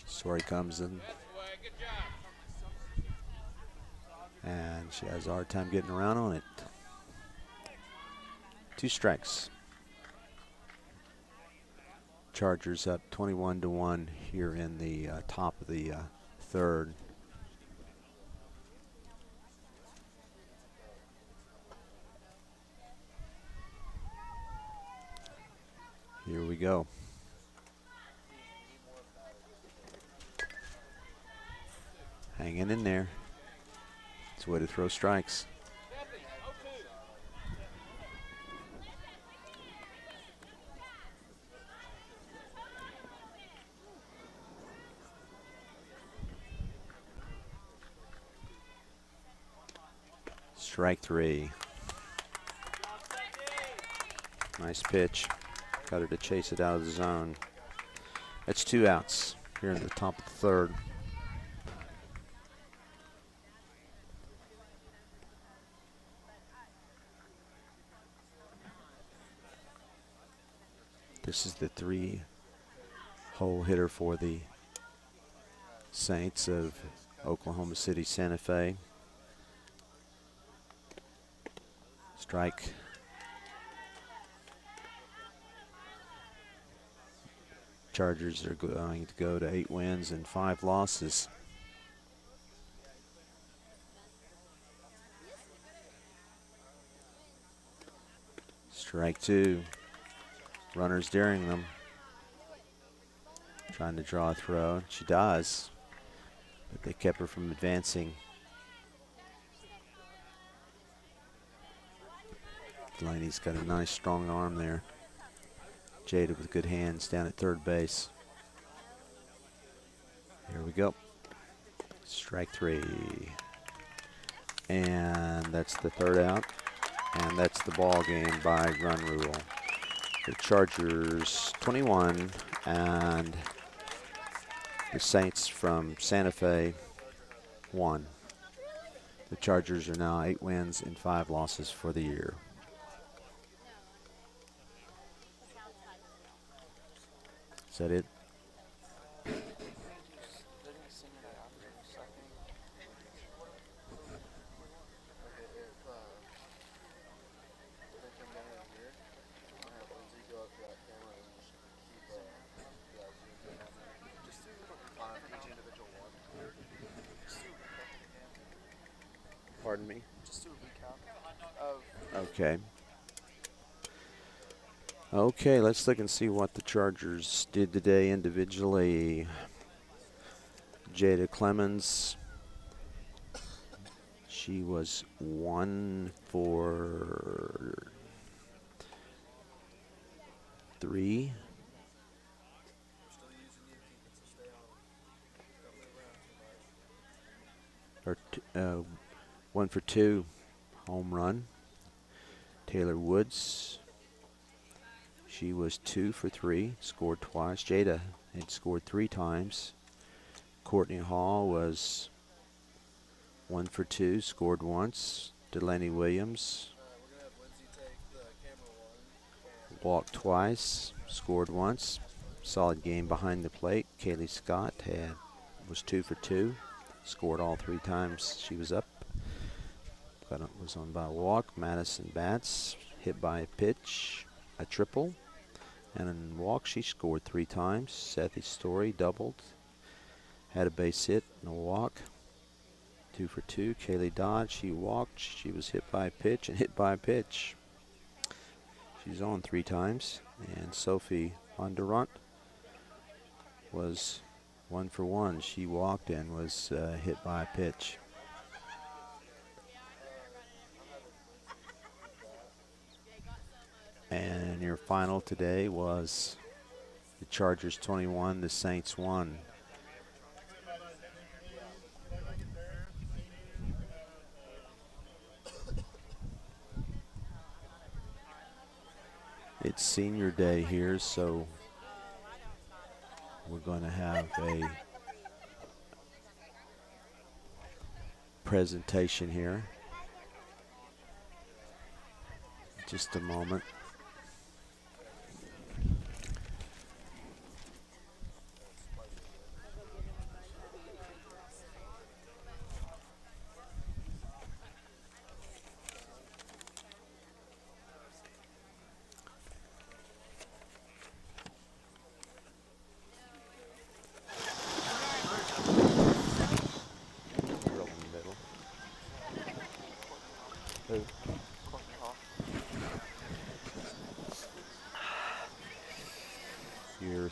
Story comes in. And she has a hard time getting around on it. 2 strikes. Chargers up 21-1 here in the top of the third. Here we go. Hanging in there. It's a way to throw strikes. Strike 3. Nice pitch. Got her to chase it out of the zone. That's 2 outs here in the top of the third. This is the 3-hole hitter for the Saints of Oklahoma City, Santa Fe. Strike. Chargers are going to go to 8 wins and 5 losses. Strike 2. Runners daring them. Trying to draw a throw. She does. But they kept her from advancing. Delaney's got a nice strong arm there. Jada with good hands down at third base. Here we go. Strike 3. And that's the 3rd out. And that's the ball game by run rule. The Chargers 21 and the Saints from Santa Fe 1. The Chargers are now 8 wins and 5 losses for the year. Is that it? Pardon me? Just do a recap of Okay. Okay, let's look and see what the Chargers did today individually. Jada Clemens, she was 1 for 3. Or 1 for 2, home run. Taylor Woods, she was 2 for 3, scored twice. Jada had scored 3 times. Courtney Hall was 1 for 2, scored once. Delaney Williams walked twice, scored once. Solid game behind the plate. Kaylee Scott was 2 for 2, scored all 3 times she was up. But it was on by a walk. Madison Batts hit by a pitch, a triple, and in walk she scored 3 times. Sethy Story doubled, had a base hit and a walk. 2 for 2. Kaylee Dodd, she walked. She was hit by a pitch and hit by a pitch. She's on 3 times. And Sophie Bondurant was 1 for 1. She walked and was hit by a pitch. And your final today was the Chargers 21, the Saints 1. It's senior day here, so we're going to have a presentation here. Just a moment. Your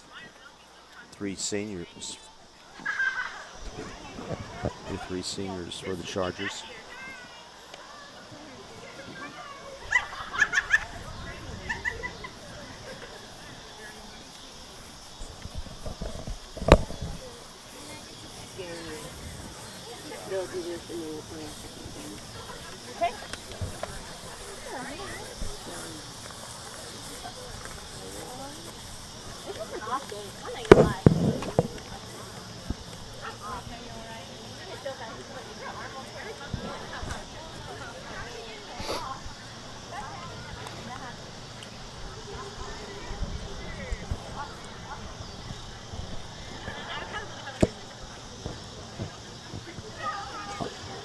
3 seniors. Your 3 seniors for the Chargers.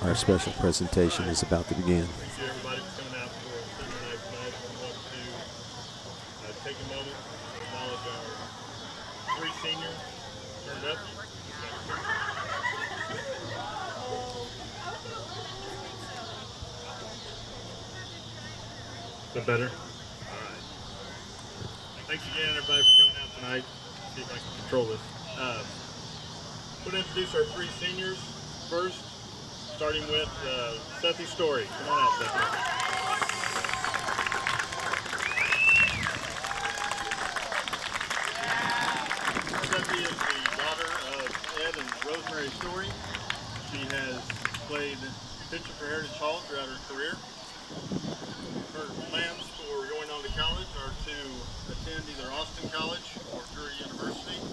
Our special presentation is about to begin. Thank you, everybody, for coming out for Thursday night tonight. We want to take a moment to acknowledge our 3 seniors turned up. Is that better? All right. Thanks again, everybody, for coming out tonight. See if I can control this. We're going to introduce our 3 seniors first. Starting with Sethy Story. Come on out, Sethy. Sethy is the daughter of Ed and Rosemary Story. She has played pitcher for Heritage Hall throughout her career. Her plans for going on to college are to attend either Austin College or Drury University.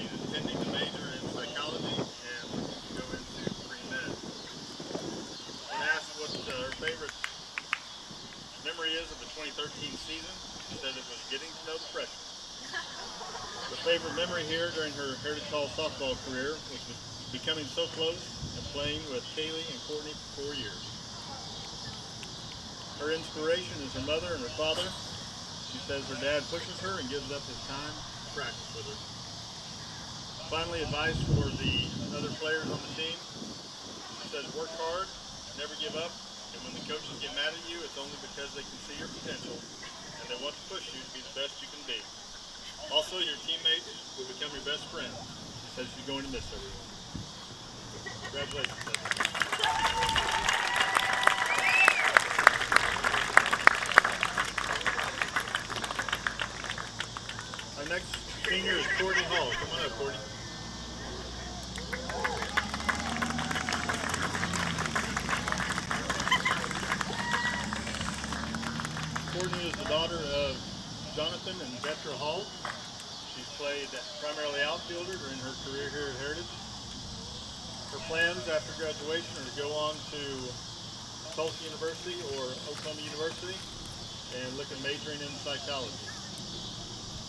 She's intending to major in psychology and go into pre-med. 2013 season. She said it was getting to know the freshmen. Her favorite memory here during her Heritage Hall softball career was becoming so close and playing with Kaylee and Courtney for 4 years. Her inspiration is her mother and her father. She says her dad pushes her and gives up his time to practice with her. Finally, advice for the other players on the team. She says work hard, never give up, and when the coaches get mad at you, it's only because they can see your potential and they want to push you to be the best you can be. Also, your teammates will become your best friends. She says she's going to miss everyone. Congratulations, Debbie. Our next senior is Courtney Hall. Come on up, Courtney. Courtney is the daughter of Jonathan and Detra Hall. She's played primarily outfielder during her career here at Heritage. Her plans after graduation are to go on to Tulsa University or Oklahoma University and look at majoring in psychology.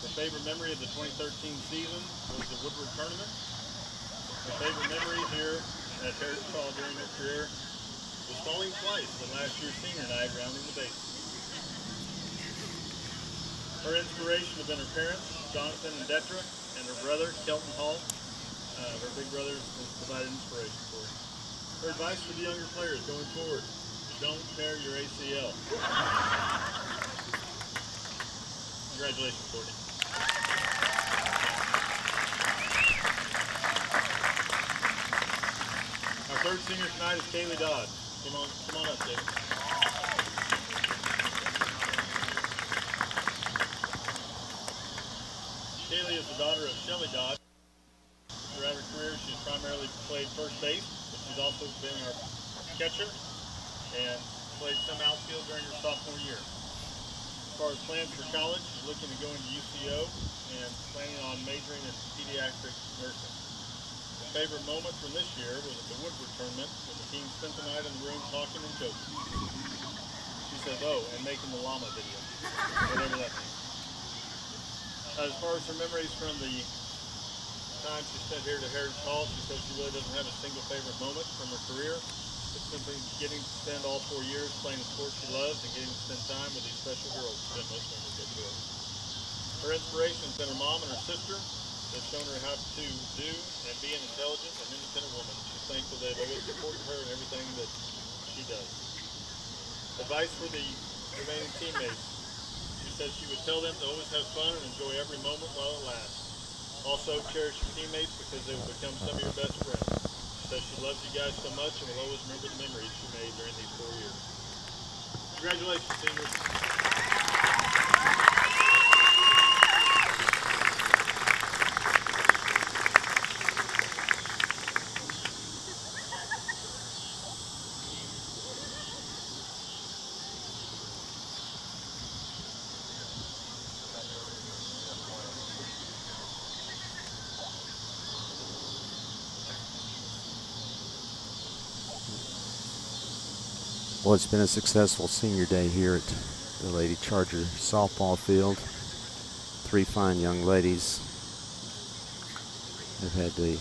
Her favorite memory of the 2013 season was the Woodward Tournament. Her favorite memory here at Heritage Hall during her career was falling twice on last year's senior night rounding the bases. Her inspiration have been her parents, Jonathan and Detra, and her brother, Kelton Hall. Her big brother has provided inspiration for her. Her advice for the younger players going forward: don't tear your ACL. Congratulations, Courtney. Our third senior tonight is Kaylee Dodd. Come on up, Kaylee. Kaylee is the daughter of Shelly Dodd. Throughout her career, she's primarily played first base, but she's also been our catcher and played some outfield during her sophomore year. As far as plans for college, she's looking to go into UCO and planning on majoring in pediatric nursing. Her favorite moment from this year was at the Woodward Tournament when the team spent the night in the room talking and joking. She says, oh, and making the llama video, whatever that means. As far as her memories from the time she spent here at Heritage Hall, she says she really doesn't have a single favorite moment from her career. It's simply getting to spend all 4 years playing the sport she loves and getting to spend time with these special girls that most members get to it. Her inspiration has been her mom and her sister. They've shown her how to do and be an intelligent and independent woman. She's thankful they've always supported her in everything that she does. Advice for the remaining teammates. She says she would tell them to always have fun and enjoy every moment while it lasts. Also, cherish your teammates because they will become some of your best friends. She says she loves you guys so much and will always remember the memories she made during these 4 years. Congratulations, seniors. Well, it's been a successful senior day here at the Lady Charger softball field. 3 fine young ladies. I've had the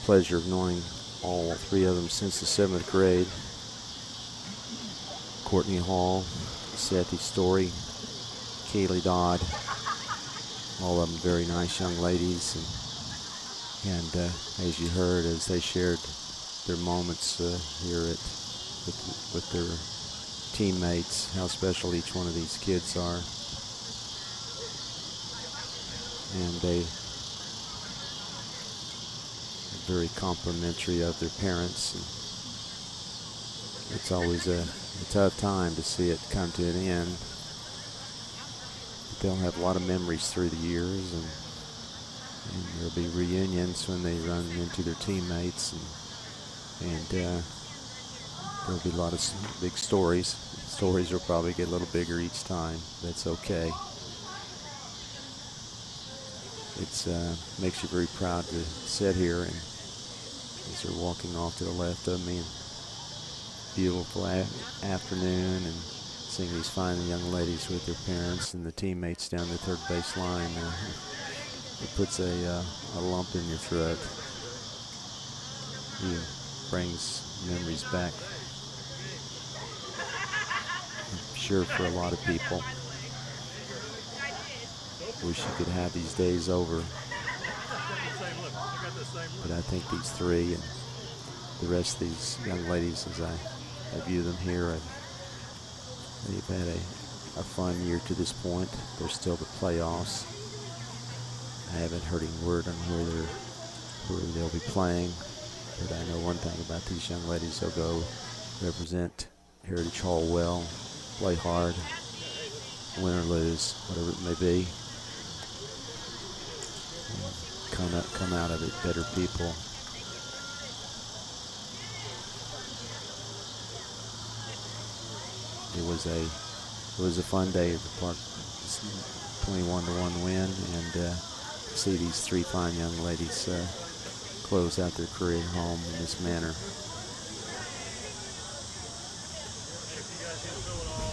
pleasure of knowing all 3 of them since the 7th grade. Courtney Hall, Sethi Story, Kaylee Dodd, all of them very nice young ladies. And as you heard, as they shared their moments here at with their teammates, how special each one of these kids are. And they are very complimentary of their parents. And it's always a tough time to see it come to an end. But they'll have a lot of memories through the years, and there'll be reunions when they run into their teammates, and there'll be a lot of big stories. Stories will probably get a little bigger each time. That's okay. It's makes you very proud to sit here, and as they're walking off to the left of me, and beautiful afternoon and seeing these fine young ladies with their parents and the teammates down the third base line. It puts a lump in your throat. It brings memories back. I'm sure for a lot of people. Wish you could have these days over. But I think these three and the rest of these young ladies, as I view them here, they've had a fun year to this point. They're still the playoffs. I haven't heard any word on where they'll be playing, but I know one thing about these young ladies: they'll go represent Heritage Hall well, play hard, win or lose, whatever it may be. Come out of it better people. It was a fun day at the park. 21-1 win, and see these three fine young ladies close out their career at home in this manner. If you guys can fill it all